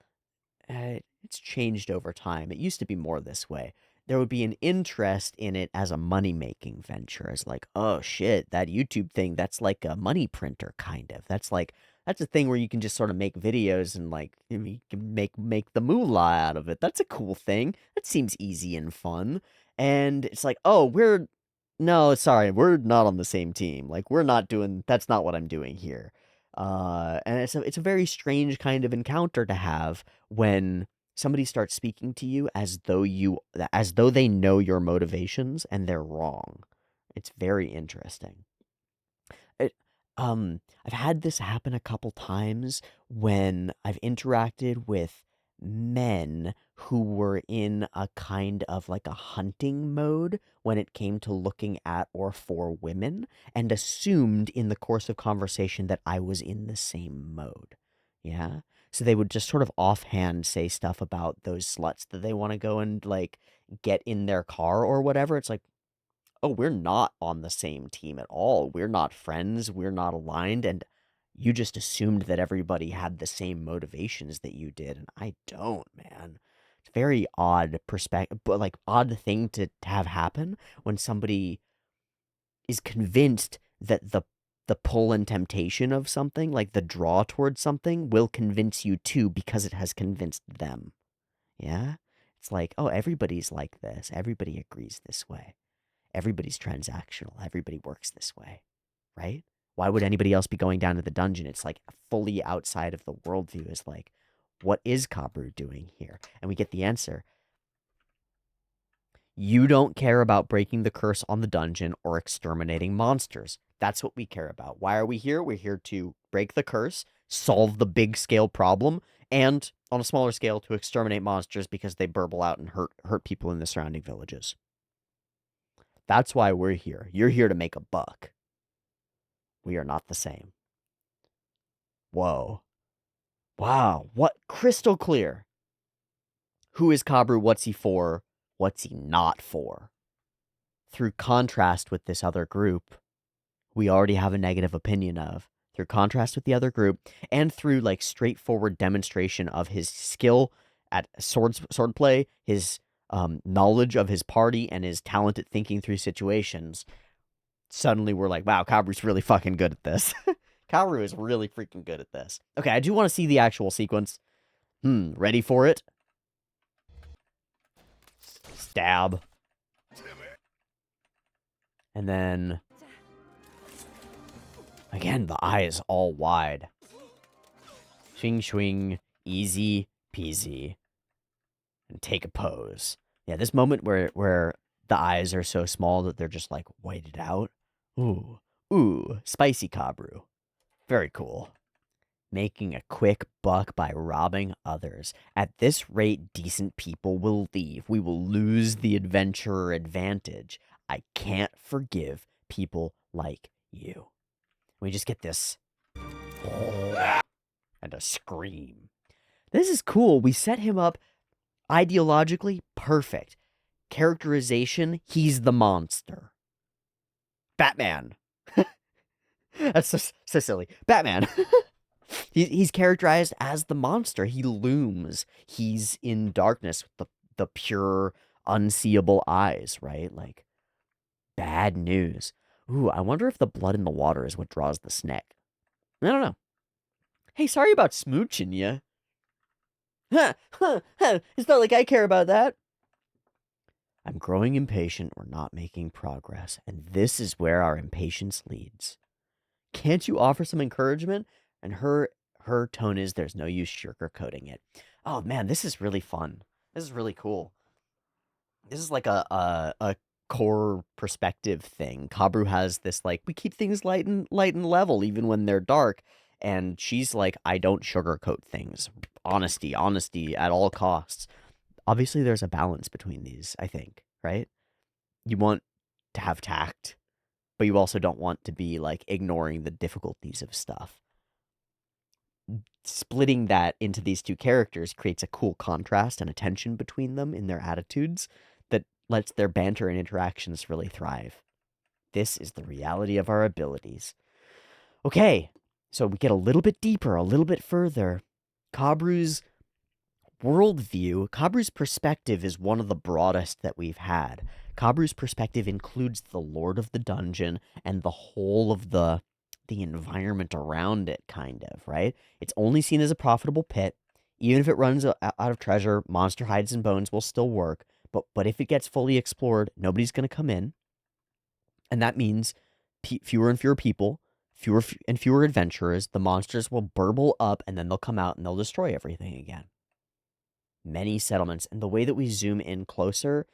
A: it's changed over time. It used to be more this way. There would be an interest in it as a money-making venture, as like, oh shit, that YouTube thing, that's like a money printer kind of. That's a thing where you can just sort of make videos and like you can make the moolah out of it. That's a cool thing. That seems easy and fun. And it's like, oh, no, sorry, we're not on the same team. Like, that's not what I'm doing here. And it's a very strange kind of encounter to have when somebody starts speaking to you as though they know your motivations and they're wrong. It's very interesting. It, I've had this happen a couple times when I've interacted with men who were in a kind of like a hunting mode when it came to looking at or for women, and assumed in the course of conversation that I was in the same mode. Yeah. So they would just sort of offhand say stuff about those sluts that they want to go and like get in their car or whatever. It's like, oh, we're not on the same team at all. We're not friends. We're not aligned. And you just assumed that everybody had the same motivations that you did, and I don't, man. It's a very odd perspective, but like odd thing to have happen when somebody is convinced that the pull and temptation of something, like the draw towards something, will convince you too because it has convinced them. Yeah? It's like, oh, everybody's like this. Everybody agrees this way. Everybody's transactional. Everybody works this way, right? Why would anybody else be going down to the dungeon? It's like fully outside of the worldview. Is like, what is Kabru doing here? And we get the answer. You don't care about breaking the curse on the dungeon or exterminating monsters. That's what we care about. Why are we here? We're here to break the curse, solve the big scale problem, and on a smaller scale to exterminate monsters because they burble out and hurt people in the surrounding villages. That's why we're here. You're here to make a buck. We are not the same. Whoa. Wow. What? Crystal clear. Who is Kabru? What's he for? What's he not for? Through contrast with this other group, we already have a negative opinion of. Through contrast with the other group, and through like straightforward demonstration of his skill at swordplay, his knowledge of his party, and his talent at thinking through situations, suddenly we're like, wow, Kabru's really fucking good at this. Kabru is really freaking good at this. Okay, I do want to see the actual sequence. Ready for it? Stab. And then... again, the eye is all wide. Swing, swing, easy peasy. And take a pose. Yeah, this moment where the eyes are so small that they're just like whited out. Ooh, spicy Kabru. Very cool. Making a quick buck by robbing others. At this rate, decent people will leave. We will lose the adventurer advantage. I can't forgive people like you. We just get this. And a scream. This is cool. We set him up ideologically perfect. Characterization, he's the monster. Batman. That's so silly. Batman. He's characterized as the monster. He looms. He's in darkness with the pure, unseeable eyes, right? Like, bad news. Ooh, I wonder if the blood in the water is what draws the snake. I don't know. Hey, sorry about smooching ya. It's not like I care about that. I'm growing impatient. We're not making progress. And this is where our impatience leads. Can't you offer some encouragement? And her tone is, there's no use sugarcoating it. Oh, man, this is really fun. This is really cool. This is like a core perspective thing. Kabru has this, like, we keep things light and level, even when they're dark. And she's like, I don't sugarcoat things. Honesty at all costs. Obviously, there's a balance between these, I think, right? You want to have tact, but you also don't want to be, like, ignoring the difficulties of stuff. Splitting that into these two characters creates a cool contrast and a tension between them in their attitudes that lets their banter and interactions really thrive. This is the reality of our abilities. Okay, so we get a little bit deeper, a little bit further. Kabru's worldview, Kabru's perspective is one of the broadest that we've had. Kabru's perspective includes the Lord of the Dungeon and the whole of the environment around it, kind of, right? It's only seen as a profitable pit. Even if it runs out of treasure, monster hides and bones will still work. But if it gets fully explored, nobody's going to come in. And that means fewer and fewer people, fewer and fewer adventurers. The monsters will burble up, and then they'll come out and they'll destroy everything again. Many settlements. And the way that we zoom in closer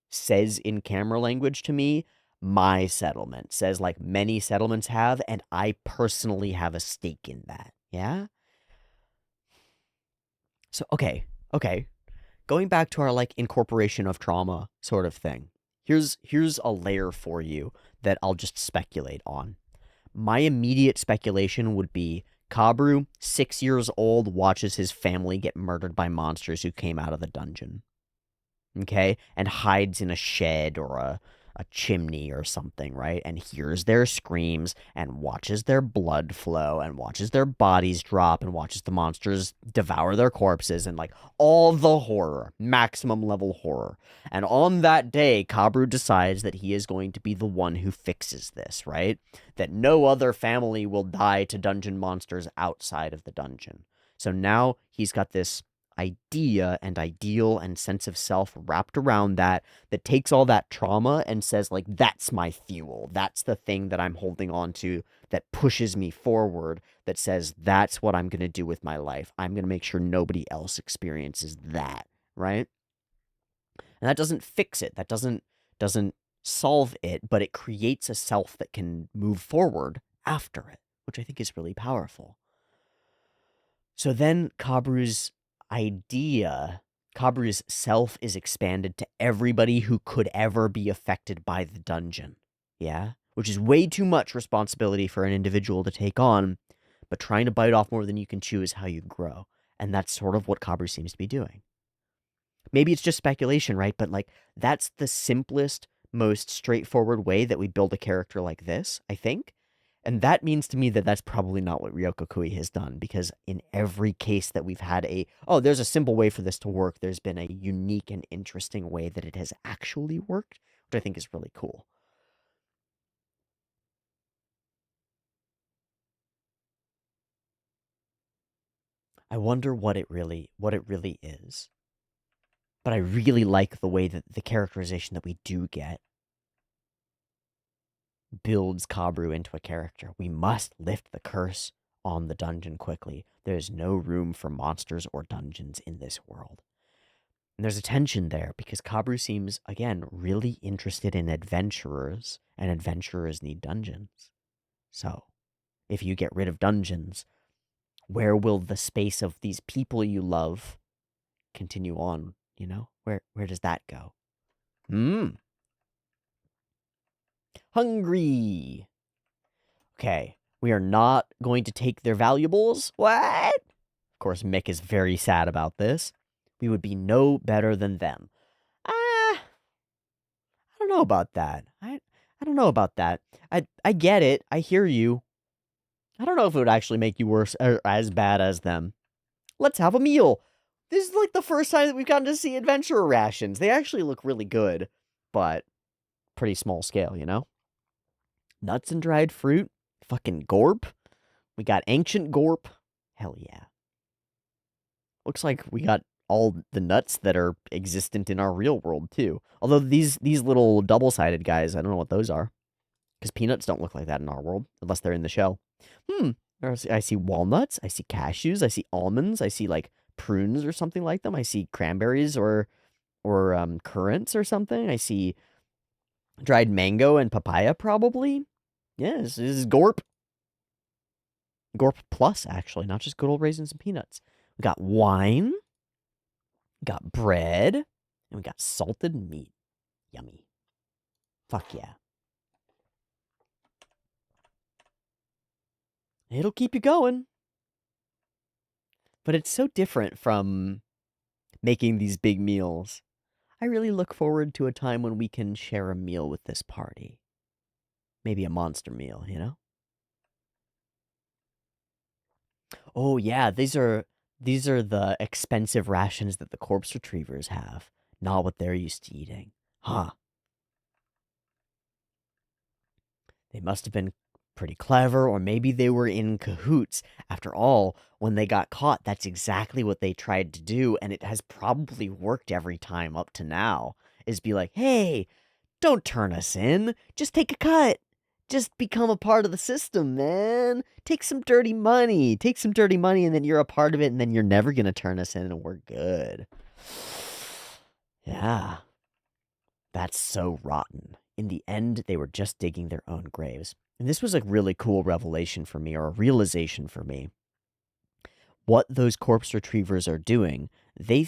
A: says in camera language to me, my settlement says like many settlements have, and I personally have a stake in that. Yeah? So, okay. Going back to our like incorporation of trauma sort of thing. Here's a layer for you that I'll just speculate on. My immediate speculation would be Kabru, 6 years old, watches his family get murdered by monsters who came out of the dungeon. Okay? And hides in a shed or a chimney or something, right? And hears their screams and watches their blood flow and watches their bodies drop and watches the monsters devour their corpses and like all the horror, maximum level horror. And on that day, Kabru decides that he is going to be the one who fixes this, right? That no other family will die to dungeon monsters outside of the dungeon. So now he's got this idea and ideal and sense of self wrapped around that takes all that trauma and says like, that's my fuel, that's the thing that I'm holding on to that pushes me forward, that says that's what I'm going to do with my life. I'm going to make sure nobody else experiences that, right? And that doesn't fix it, that doesn't solve it, but it creates a self that can move forward after it, which I think is really powerful. So then Kabru's self is expanded to everybody who could ever be affected by the dungeon. Yeah? Which is way too much responsibility for an individual to take on, but trying to bite off more than you can chew is how you grow. And that's sort of what Kabru seems to be doing. Maybe it's just speculation, right? But like, that's the simplest, most straightforward way that we build a character like this, I think. And that means to me that that's probably not what Ryoko Kui has done, because in every case that we've had there's a simple way for this to work, there's been a unique and interesting way that it has actually worked, which I think is really cool. I wonder what it really is. But I really like the way that the characterization that we do get builds Kabru into a character. We must lift the curse on the dungeon quickly. There's no room for monsters or dungeons in this world. And there's a tension there because Kabru seems, again, really interested in adventurers, and adventurers need dungeons. So, if you get rid of dungeons, where will the space of these people you love continue on, you know? Where does that go? Hungry. Okay, we are not going to take their valuables. What? Of course, Mick is very sad about this. We would be no better than them. I don't know about that. I don't know about that. I get it. I hear you. I don't know if it would actually make you worse or as bad as them. Let's have a meal. This is like the first time that we've gotten to see adventurer rations. They actually look really good, but pretty small scale, you know? Nuts and dried fruit. Fucking gorp. We got ancient gorp. Hell yeah. Looks like we got all the nuts that are existent in our real world, too. Although these little double-sided guys, I don't know what those are. Because peanuts don't look like that in our world, unless they're in the shell. I see walnuts, I see cashews, I see almonds, I see, like, prunes or something like them. I see cranberries or currants or something. I see dried mango and papaya, probably. Yes, this is Gorp. Gorp Plus, actually, not just good old raisins and peanuts. We got wine, we got bread, and we got salted meat. Yummy. Fuck yeah. It'll keep you going. But it's so different from making these big meals. I really look forward to a time when we can share a meal with this party. Maybe a monster meal, you know? Oh yeah, these are the expensive rations that the corpse retrievers have, not what they're used to eating. Huh. They must have been pretty clever, or maybe they were in cahoots. After all, when they got caught, that's exactly what they tried to do, and it has probably worked every time up to now, is be like, hey, don't turn us in. Just take a cut. Just become a part of the system, man. Take some dirty money. And then you're a part of it, and then you're never going to turn us in, and we're good. Yeah. That's so rotten. In the end, they were just digging their own graves. And this was a really cool revelation for me, or a realization for me. What those corpse retrievers are doing, they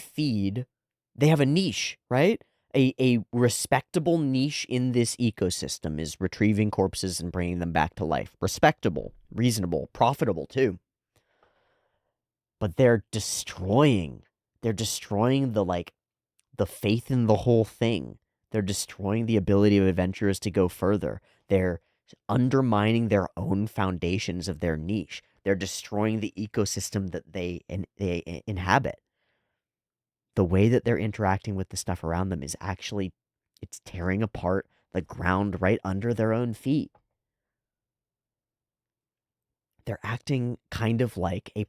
A: have a niche, right? A respectable niche in this ecosystem is retrieving corpses and bringing them back to life. Respectable, reasonable, profitable too. But they're destroying the faith in the whole thing. They're destroying the ability of adventurers to go further. They're undermining their own foundations of their niche. They're destroying the ecosystem that they inhabit. The way that they're interacting with the stuff around them is actually, it's tearing apart the ground right under their own feet. They're acting kind of like a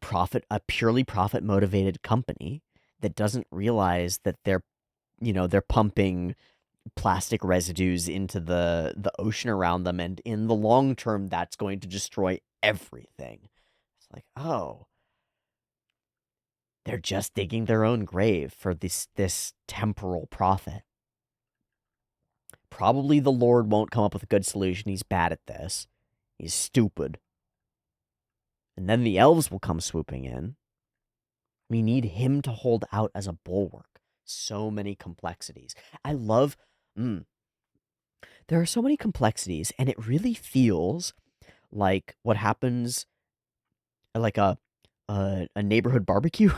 A: purely profit motivated company that doesn't realize that they're pumping plastic residues into the ocean around them, and in the long term that's going to destroy everything. It's like, oh, they're just digging their own grave for this temporal profit. Probably the Lord won't come up with a good solution. He's bad at this. He's stupid. And then the elves will come swooping in. We need him to hold out as a bulwark. So many complexities. I love... there are so many complexities, and it really feels like what happens like a neighborhood barbecue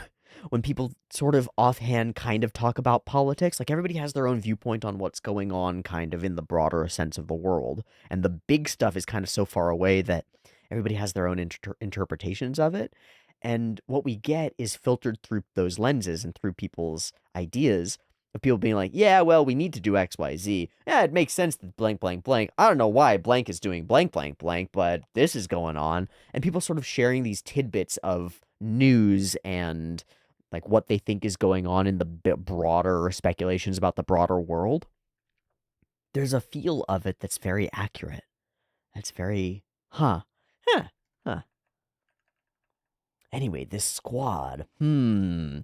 A: when people sort of offhand kind of talk about politics. Like, everybody has their own viewpoint on what's going on kind of in the broader sense of the world, and the big stuff is kind of so far away that everybody has their own interpretations of it. And what we get is filtered through those lenses and through people's ideas of people being like, yeah, well, we need to do X, Y, Z. Yeah, it makes sense that blank, blank, blank. I don't know why blank is doing blank, blank, blank, but this is going on. And people sort of sharing these tidbits of news and like what they think is going on in the broader speculations about the broader world. There's a feel of it that's very accurate. That's very, huh. Anyway, this squad, and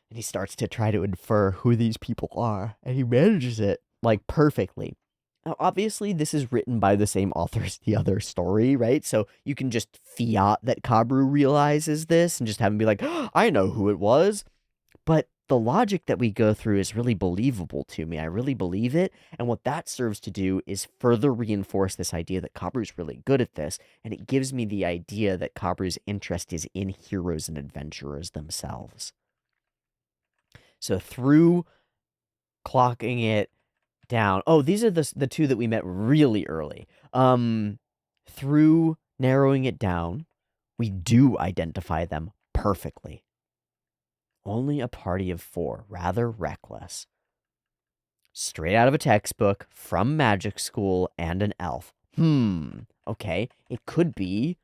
A: he starts to try to infer who these people are, and he manages it, like, perfectly. Now, obviously, this is written by the same author as the other story, right? So you can just fiat that Kabru realizes this and just have him be like, oh, I know who it was. But the logic that we go through is really believable to me. I really believe it. And what that serves to do is further reinforce this idea that Kabru's really good at this. And it gives me the idea that Kabru's interest is in heroes and adventurers themselves. So through clocking it down. Oh, these are the two that we met really early. Through narrowing it down, we do identify them perfectly. Only a party of 4, rather reckless. Straight out of a textbook, from magic school, and an elf. Okay, it could be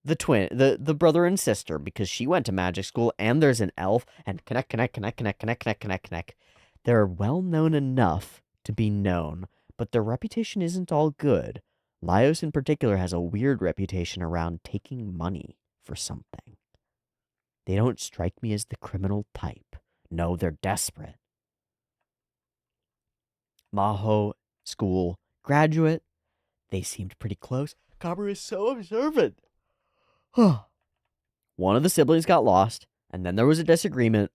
A: the brother and sister, because she went to magic school, and there's an elf, and connect. They're well known enough to be known, but their reputation isn't all good. Laios in particular has a weird reputation around taking money for something. They don't strike me as the criminal type. No, they're desperate. Maho school graduate. They seemed pretty close. Kabru is so observant. One of the siblings got lost, and then there was a disagreement.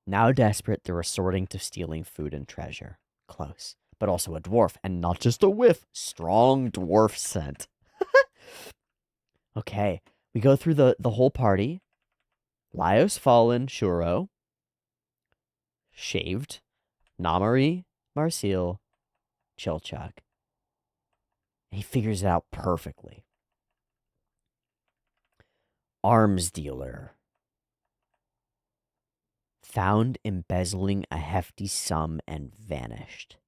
A: Now desperate, they're resorting to stealing food and treasure. Close. But also a dwarf, and not just a whiff. Strong dwarf scent. Okay, we go through the whole party. Laios fallen, Shuro. Shaved. Namari, Marcil, Chilchuk. He figures it out perfectly. Arms dealer. Found embezzling a hefty sum and vanished.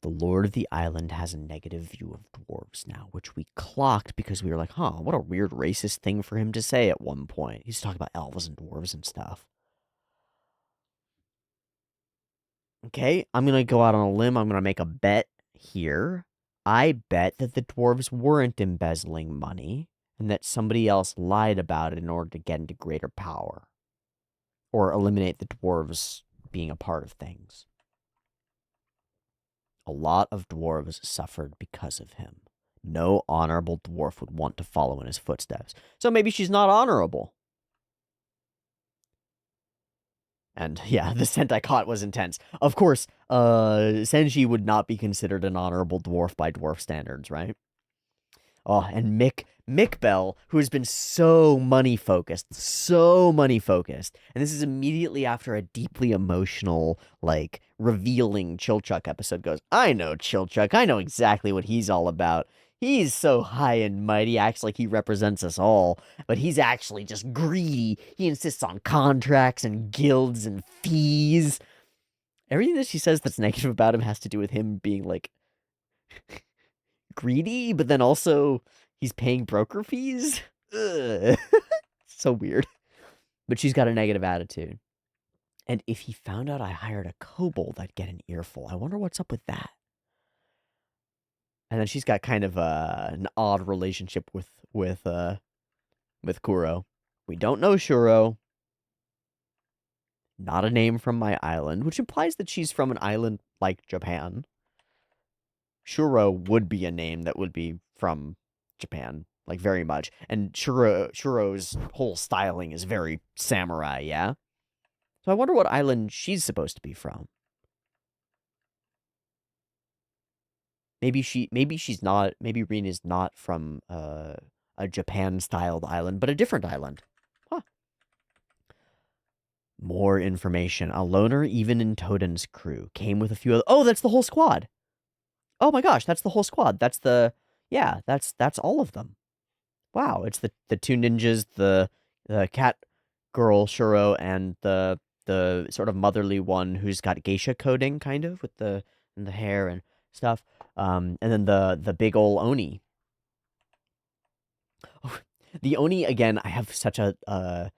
A: The Lord of the Island has a negative view of dwarves now, which we clocked because we were like, huh, what a weird racist thing for him to say at one point. He's talking about elves and dwarves and stuff. Okay, I'm going to go out on a limb. I'm going to make a bet here. I bet that the dwarves weren't embezzling money and that somebody else lied about it in order to get into greater power or eliminate the dwarves being a part of things. A lot of dwarves suffered because of him. No honorable dwarf would want to follow in his footsteps. So maybe she's not honorable. And yeah, the scent I caught was intense. Of course, Senji would not be considered an honorable dwarf by dwarf standards, right? Oh, and Mick Mikbel, who has been so money focused, and this is immediately after a deeply emotional, like, revealing Chilchuck episode, goes, I know Chilchuck, I know exactly what he's all about. He's so high and mighty, acts like he represents us all, but he's actually just greedy. He insists on contracts and guilds and fees. Everything that she says that's negative about him has to do with him being, like, greedy, but then also he's paying broker fees. Ugh. So weird. But she's got a negative attitude. And if he found out I hired a kobold, I'd get an earful. I wonder what's up with that. And then she's got kind of an odd relationship with Kuro. We don't know Shuro. Not a name from my island, which implies that she's from an island like Japan. Shuro would be a name that would be from Japan, like, very much. And Shuro's whole styling is very samurai, yeah? So I wonder what island she's supposed to be from. Maybe she's not, maybe Rin is not from a Japan-styled island, but a different island. Huh. More information. A loner even in Toden's crew. Came with a few other... Oh, that's the whole squad! Oh my gosh, that's the whole squad. That's the... Yeah, that's all of them. Wow, it's the two ninjas, the cat girl Shuro, and the sort of motherly one who's got geisha coding, kind of, with the hair and stuff. And then the big ol' Oni. Oh, the Oni, again, I have such a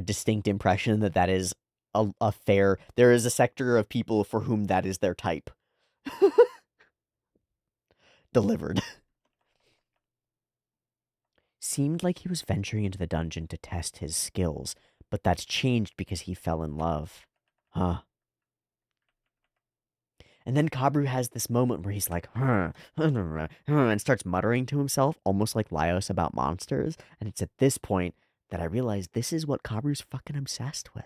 A: distinct impression that is a fair... There is a sector of people for whom that is their type. Delivered. Seemed like he was venturing into the dungeon to test his skills, but that's changed because he fell in love. Huh. And then Kabru has this moment where he's like, and starts muttering to himself, almost like Laios about monsters. And it's at this point that I realize this is what Kabru's fucking obsessed with.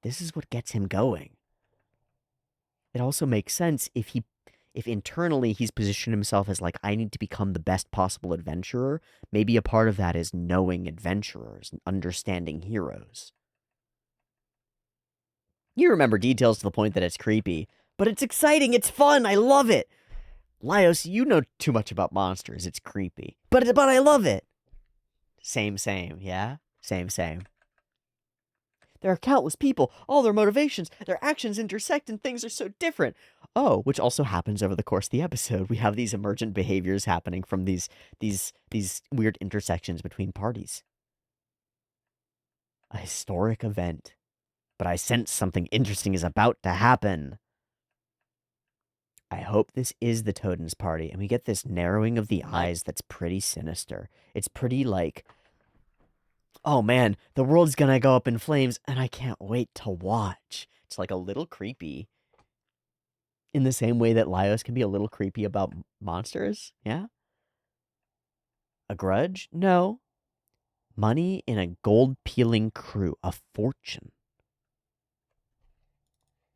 A: This is what gets him going. It also makes sense if internally he's positioned himself as, like, I need to become the best possible adventurer. Maybe a part of that is knowing adventurers and understanding heroes. You remember details to the point that it's creepy, but it's exciting, it's fun, I love it. Laios, you know too much about monsters, it's creepy. But I love it. Same, yeah? Same. There are countless people, all their motivations, their actions intersect, and things are so different. Oh, which also happens over the course of the episode. We have these emergent behaviors happening from these weird intersections between parties. A historic event. But I sense something interesting is about to happen. I hope this is the Toden's party, and we get this narrowing of the eyes that's pretty sinister. It's pretty, like, oh man, the world's gonna go up in flames, and I can't wait to watch. It's, like, a little creepy. In the same way that Laios can be a little creepy about monsters, yeah? A grudge? No. Money in a gold-peeling crew. A fortune.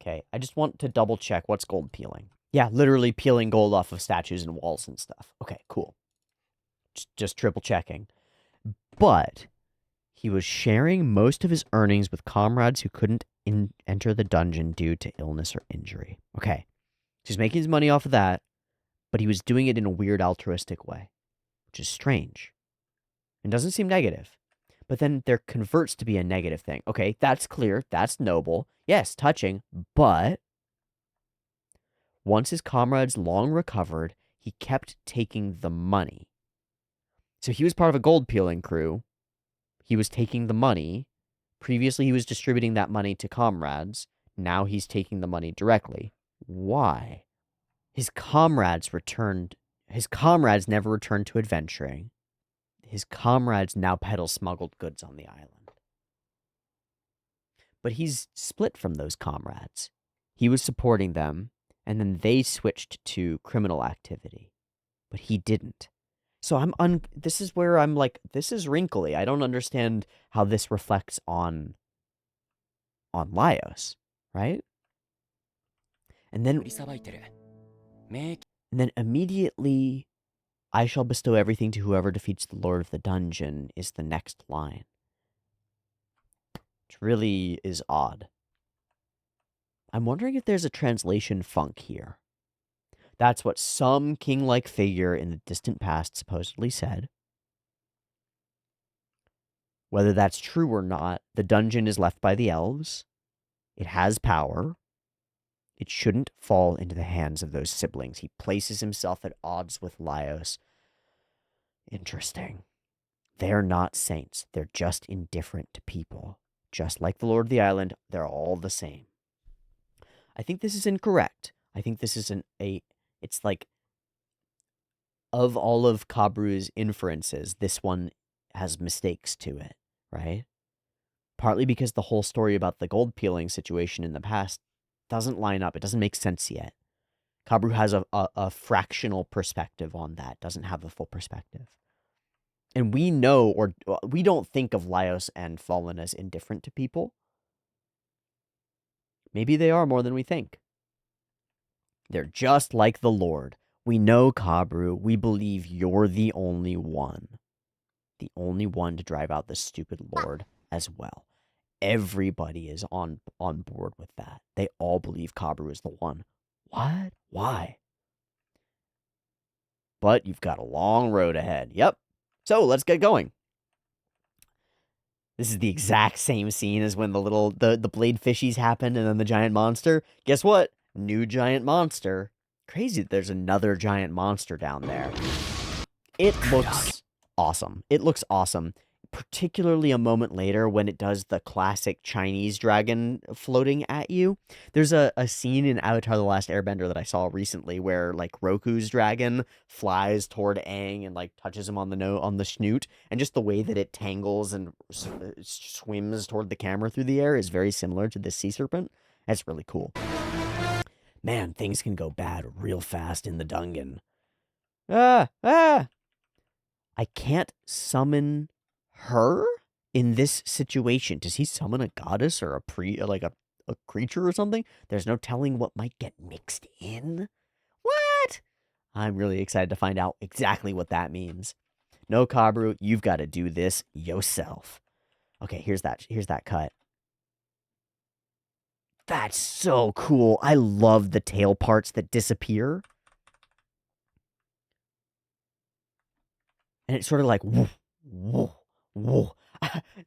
A: Okay, I just want to double-check what's gold peeling. Yeah, literally peeling gold off of statues and walls and stuff. Okay, cool. Just triple-checking. But he was sharing most of his earnings with comrades who couldn't enter the dungeon due to illness or injury. Okay. So he's making his money off of that, but he was doing it in a weird altruistic way, which is strange. It doesn't seem negative. But then there converts to be a negative thing. Okay, that's clear. That's noble. Yes, touching. But once his comrades long recovered, he kept taking the money. So he was part of a gold peeling crew. He was taking the money. Previously, he was distributing that money to comrades. Now he's taking the money directly. Why? His comrades never returned to adventuring. His comrades now peddle smuggled goods on the island. But he's split from those comrades. He was supporting them, and then they switched to criminal activity. But he didn't. So this is where I'm like, this is wrinkly. I don't understand how this reflects on Laios, right? And then immediately I shall bestow everything to whoever defeats the Lord of the Dungeon is the next line. Which really is odd. I'm wondering if there's a translation funk here. That's what some king-like figure in the distant past supposedly said. Whether that's true or not, the dungeon is left by the elves. It has power. It shouldn't fall into the hands of those siblings. He places himself at odds with Laios. Interesting. They're not saints. They're just indifferent to people. Just like the Lord of the Island, they're all the same. I think this is incorrect. I think this is it's like, of all of Kabru's inferences, this one has mistakes to it, right? Partly because the whole story about the gold peeling situation in the past doesn't line up. It doesn't make sense yet. Kabru has a fractional perspective on that, doesn't have the full perspective. And we know, or we don't think of Laios and Fallen as indifferent to people. Maybe they are more than we think. They're just like the Lord. We know, Kabru, we believe you're the only one. The only one to drive out the stupid Lord as well. Everybody is on board with that. They all believe Kabru is the one. What? Why? But you've got a long road ahead. Yep. So let's get going. This is the exact same scene as when the blade fishies happened and then the giant monster. Guess what? New giant monster. Crazy that there's another giant monster down there. It looks awesome. It looks awesome. Particularly a moment later when it does the classic Chinese dragon floating at you. There's a scene in Avatar The Last Airbender that I saw recently where, like, Roku's dragon flies toward Aang and, like, touches him on the snoot, and just the way that it tangles and swims toward the camera through the air is very similar to this sea serpent. That's really cool. Man, things can go bad real fast in the dungeon. I can't summon her in this situation. Does he summon a goddess or a creature or something? There's no telling what might get mixed in. What? I'm really excited to find out exactly what that means. No, Kabru, you've got to do this yourself. Okay, here's that cut. That's so cool. I love the tail parts that disappear. And it's sort of like, whoa, whoa, whoa.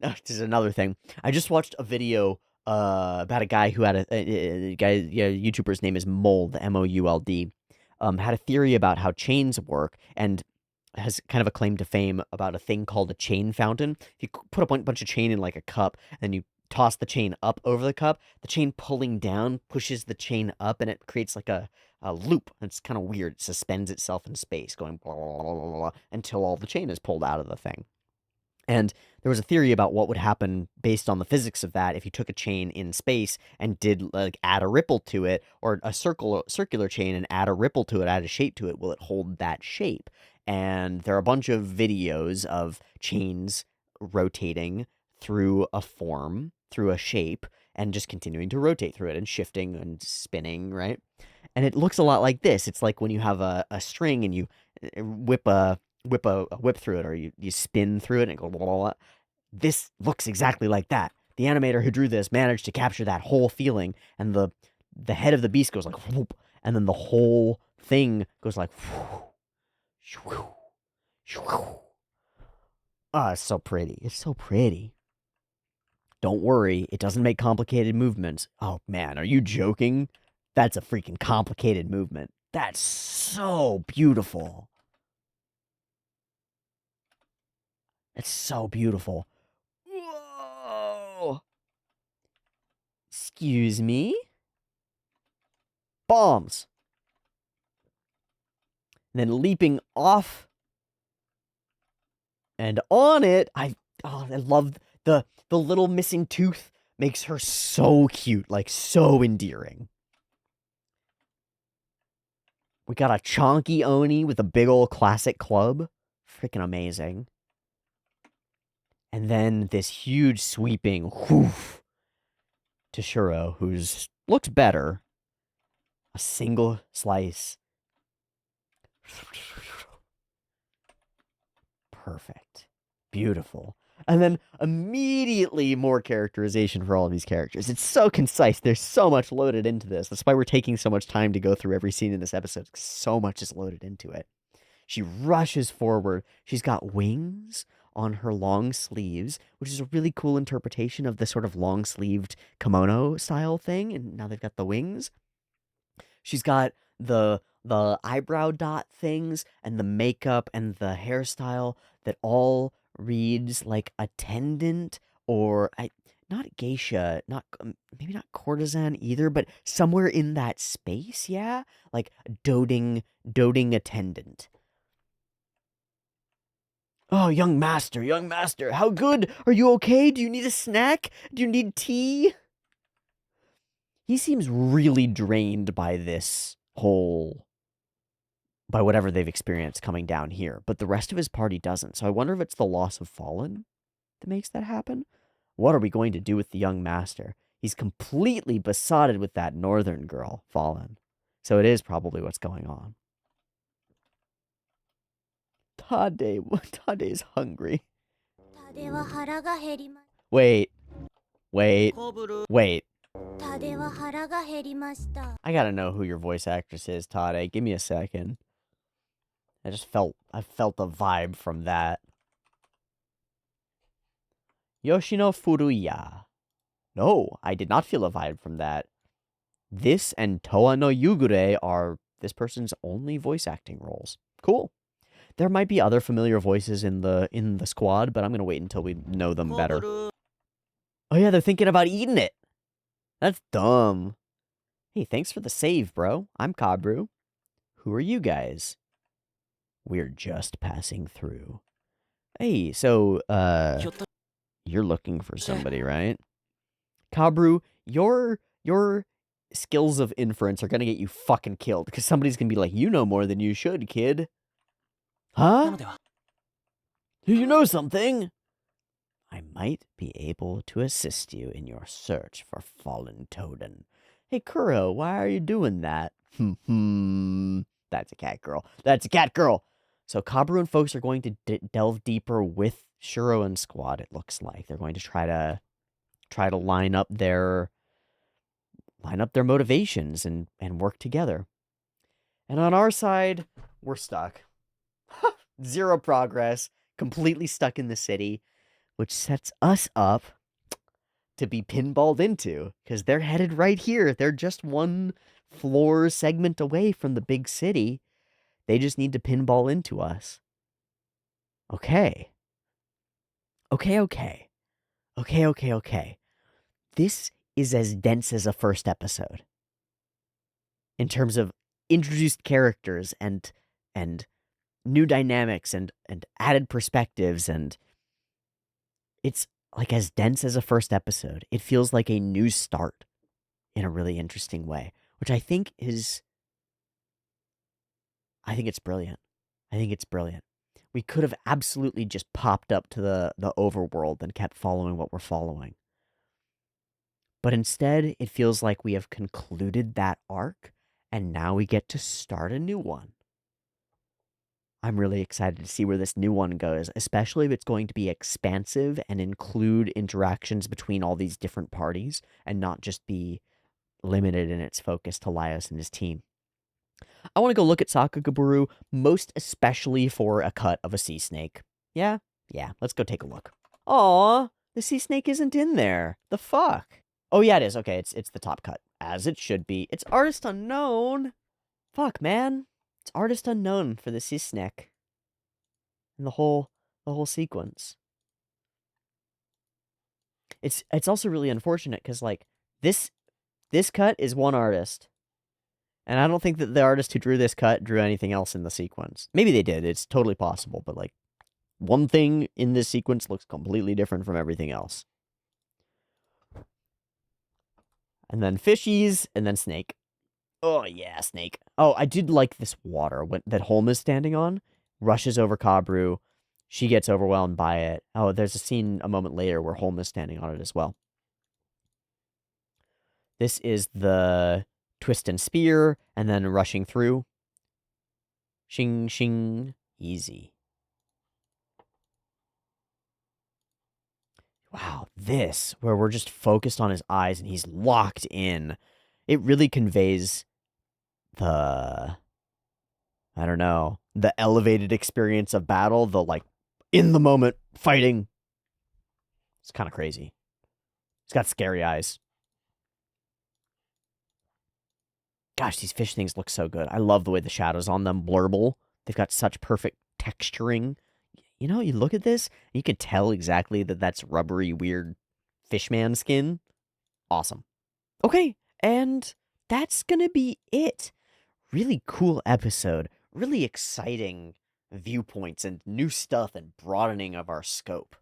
A: This is another thing. I just watched a video about a guy who had YouTuber's name is Mold, Mould. Had a theory about how chains work and has kind of a claim to fame about a thing called a chain fountain. If you put a bunch of chain in like a cup and you toss the chain up over the cup, the chain pulling down pushes the chain up and it creates like a loop. It's kind of weird. It suspends itself in space, going blah, blah, blah, blah, blah, until all the chain is pulled out of the thing. And there was a theory about what would happen based on the physics of that if you took a chain in space and did, like, add a ripple to it, or a circular chain and add a ripple to it, add a shape to it. Will it hold that shape? And there are a bunch of videos of chains rotating through a form, through a shape, and just continuing to rotate through it and shifting and spinning, right? And it looks a lot like this. It's like when you have a string and you whip a whip through it, or you spin through it and it goes blah, blah, blah. This looks exactly like that. The animator who drew this managed to capture that whole feeling, and the head of the beast goes like whoop, and then the whole thing goes like whoo, shoo, shoo. Ah, it's so pretty. It's so pretty. Don't worry, it doesn't make complicated movements. Oh man, are you joking? That's a freaking complicated movement. That's so beautiful. It's so beautiful. Whoa! Excuse me? Bombs! And then leaping off and on it, I love the little missing tooth. Makes her so cute, like so endearing. We got a chonky Oni with a big old classic club. Freaking amazing. And then this huge sweeping whoof to Shuro, who's looks better. A single slice. Perfect. Beautiful. And then immediately more characterization for all of these characters. It's so concise. There's so much loaded into this. That's why we're taking so much time to go through every scene in this episode. So much is loaded into it. She rushes forward. She's got wings on her long sleeves, which is a really cool interpretation of the sort of long-sleeved kimono style thing. And now they've got the wings. She's got the eyebrow dot things and the makeup and the hairstyle that all reads like attendant or not geisha, not maybe not courtesan either, but somewhere in that space, yeah, like doting attendant. Oh, young master, how good? Are you okay? Do you need a snack? Do you need tea? He seems really drained by by whatever they've experienced coming down here, but the rest of his party doesn't. So I wonder if it's the loss of Fallen that makes that happen. What are we going to do with the young master? He's completely besotted with that northern girl, Fallen. So it is probably what's going on. Tade's hungry. Wait. I gotta know who your voice actress is, Tade. Give me a second. I felt a vibe from that. Yoshino Furuya. No, I did not feel a vibe from that. This and Toa no Yugure are this person's only voice acting roles. Cool. There might be other familiar voices in the squad, but I'm gonna wait until we know them better. Oh yeah, they're thinking about eating it. That's dumb. Hey, thanks for the save, bro. I'm Kabru. Who are you guys? We're just passing through. Hey, so, you're looking for somebody, right? Kabru, your skills of inference are gonna get you fucking killed, because somebody's gonna be like, you know more than you should, kid. Huh? Do you know something? I might be able to assist you in your search for fallen Toden. Hey, Kuro, why are you doing that? That's a cat girl. So Kabru and folks are going to delve deeper with Shuro and squad, it looks like. They're going to try to line up their motivations and work together. And on our side, we're stuck. Zero progress, completely stuck in the city, which sets us up to be pinballed into, because they're headed right here. They're just one floor segment away from the big city. They just need to pinball into us. Okay. This is as dense as a first episode. In terms of introduced characters and new dynamics and added perspectives, and it's like as dense as a first episode. It feels like a new start in a really interesting way, which I think it's brilliant. We could have absolutely just popped up to the overworld and kept following what we're following. But instead, it feels like we have concluded that arc, and now we get to start a new one. I'm really excited to see where this new one goes, especially if it's going to be expansive and include interactions between all these different parties and not just be limited in its focus to Laios and his team. I want to go look at Sakagaburu, most especially for a cut of a sea snake. Yeah, let's go take a look. Aw, the sea snake isn't in there. The fuck? Oh yeah, it is. Okay, it's the top cut, as it should be. It's artist unknown. Fuck, man. It's artist unknown for the sea snake. And the whole sequence. It's also really unfortunate because like this cut is one artist. And I don't think that the artist who drew this cut drew anything else in the sequence. Maybe they did. It's totally possible, but like one thing in this sequence looks completely different from everything else. And then fishies, and then snake. Oh, yeah, snake. Oh, I did like this water that Holm is standing on. Rushes over Kabru. She gets overwhelmed by it. Oh, there's a scene a moment later where Holm is standing on it as well. This is the twist and spear, and then rushing through. Shing, shing. Easy. Wow, this, where we're just focused on his eyes and he's locked in, it really conveys the, I don't know, the elevated experience of battle, the, like, in the moment fighting. It's kind of crazy. He's got scary eyes. Gosh, these fish things look so good. I love the way the shadows on them blurble. They've got such perfect texturing. You know, you look at this, you can tell exactly that that's rubbery, weird fishman skin. Awesome. Okay, and that's gonna be it. Really cool episode. Really exciting viewpoints and new stuff and broadening of our scope.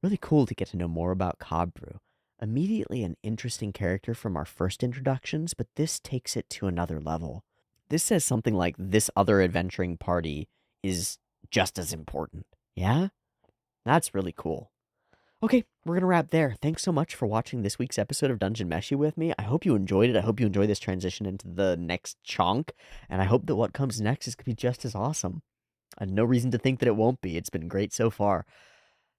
A: Really cool to get to know more about Kabru. Immediately an interesting character from our first introductions, but this takes it to another level. This says something like this other adventuring party is just as important. Yeah? That's really cool. Okay, we're going to wrap there. Thanks so much for watching this week's episode of Dungeon Meshi with me. I hope you enjoyed it. I hope you enjoy this transition into the next chunk, and I hope that what comes next is going to be just as awesome. And no reason to think that it won't be. It's been great so far.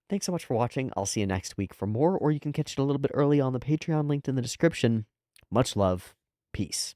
A: Thanks so much for watching. I'll see you next week for more, or you can catch it a little bit early on the Patreon linked in the description. Much love. Peace.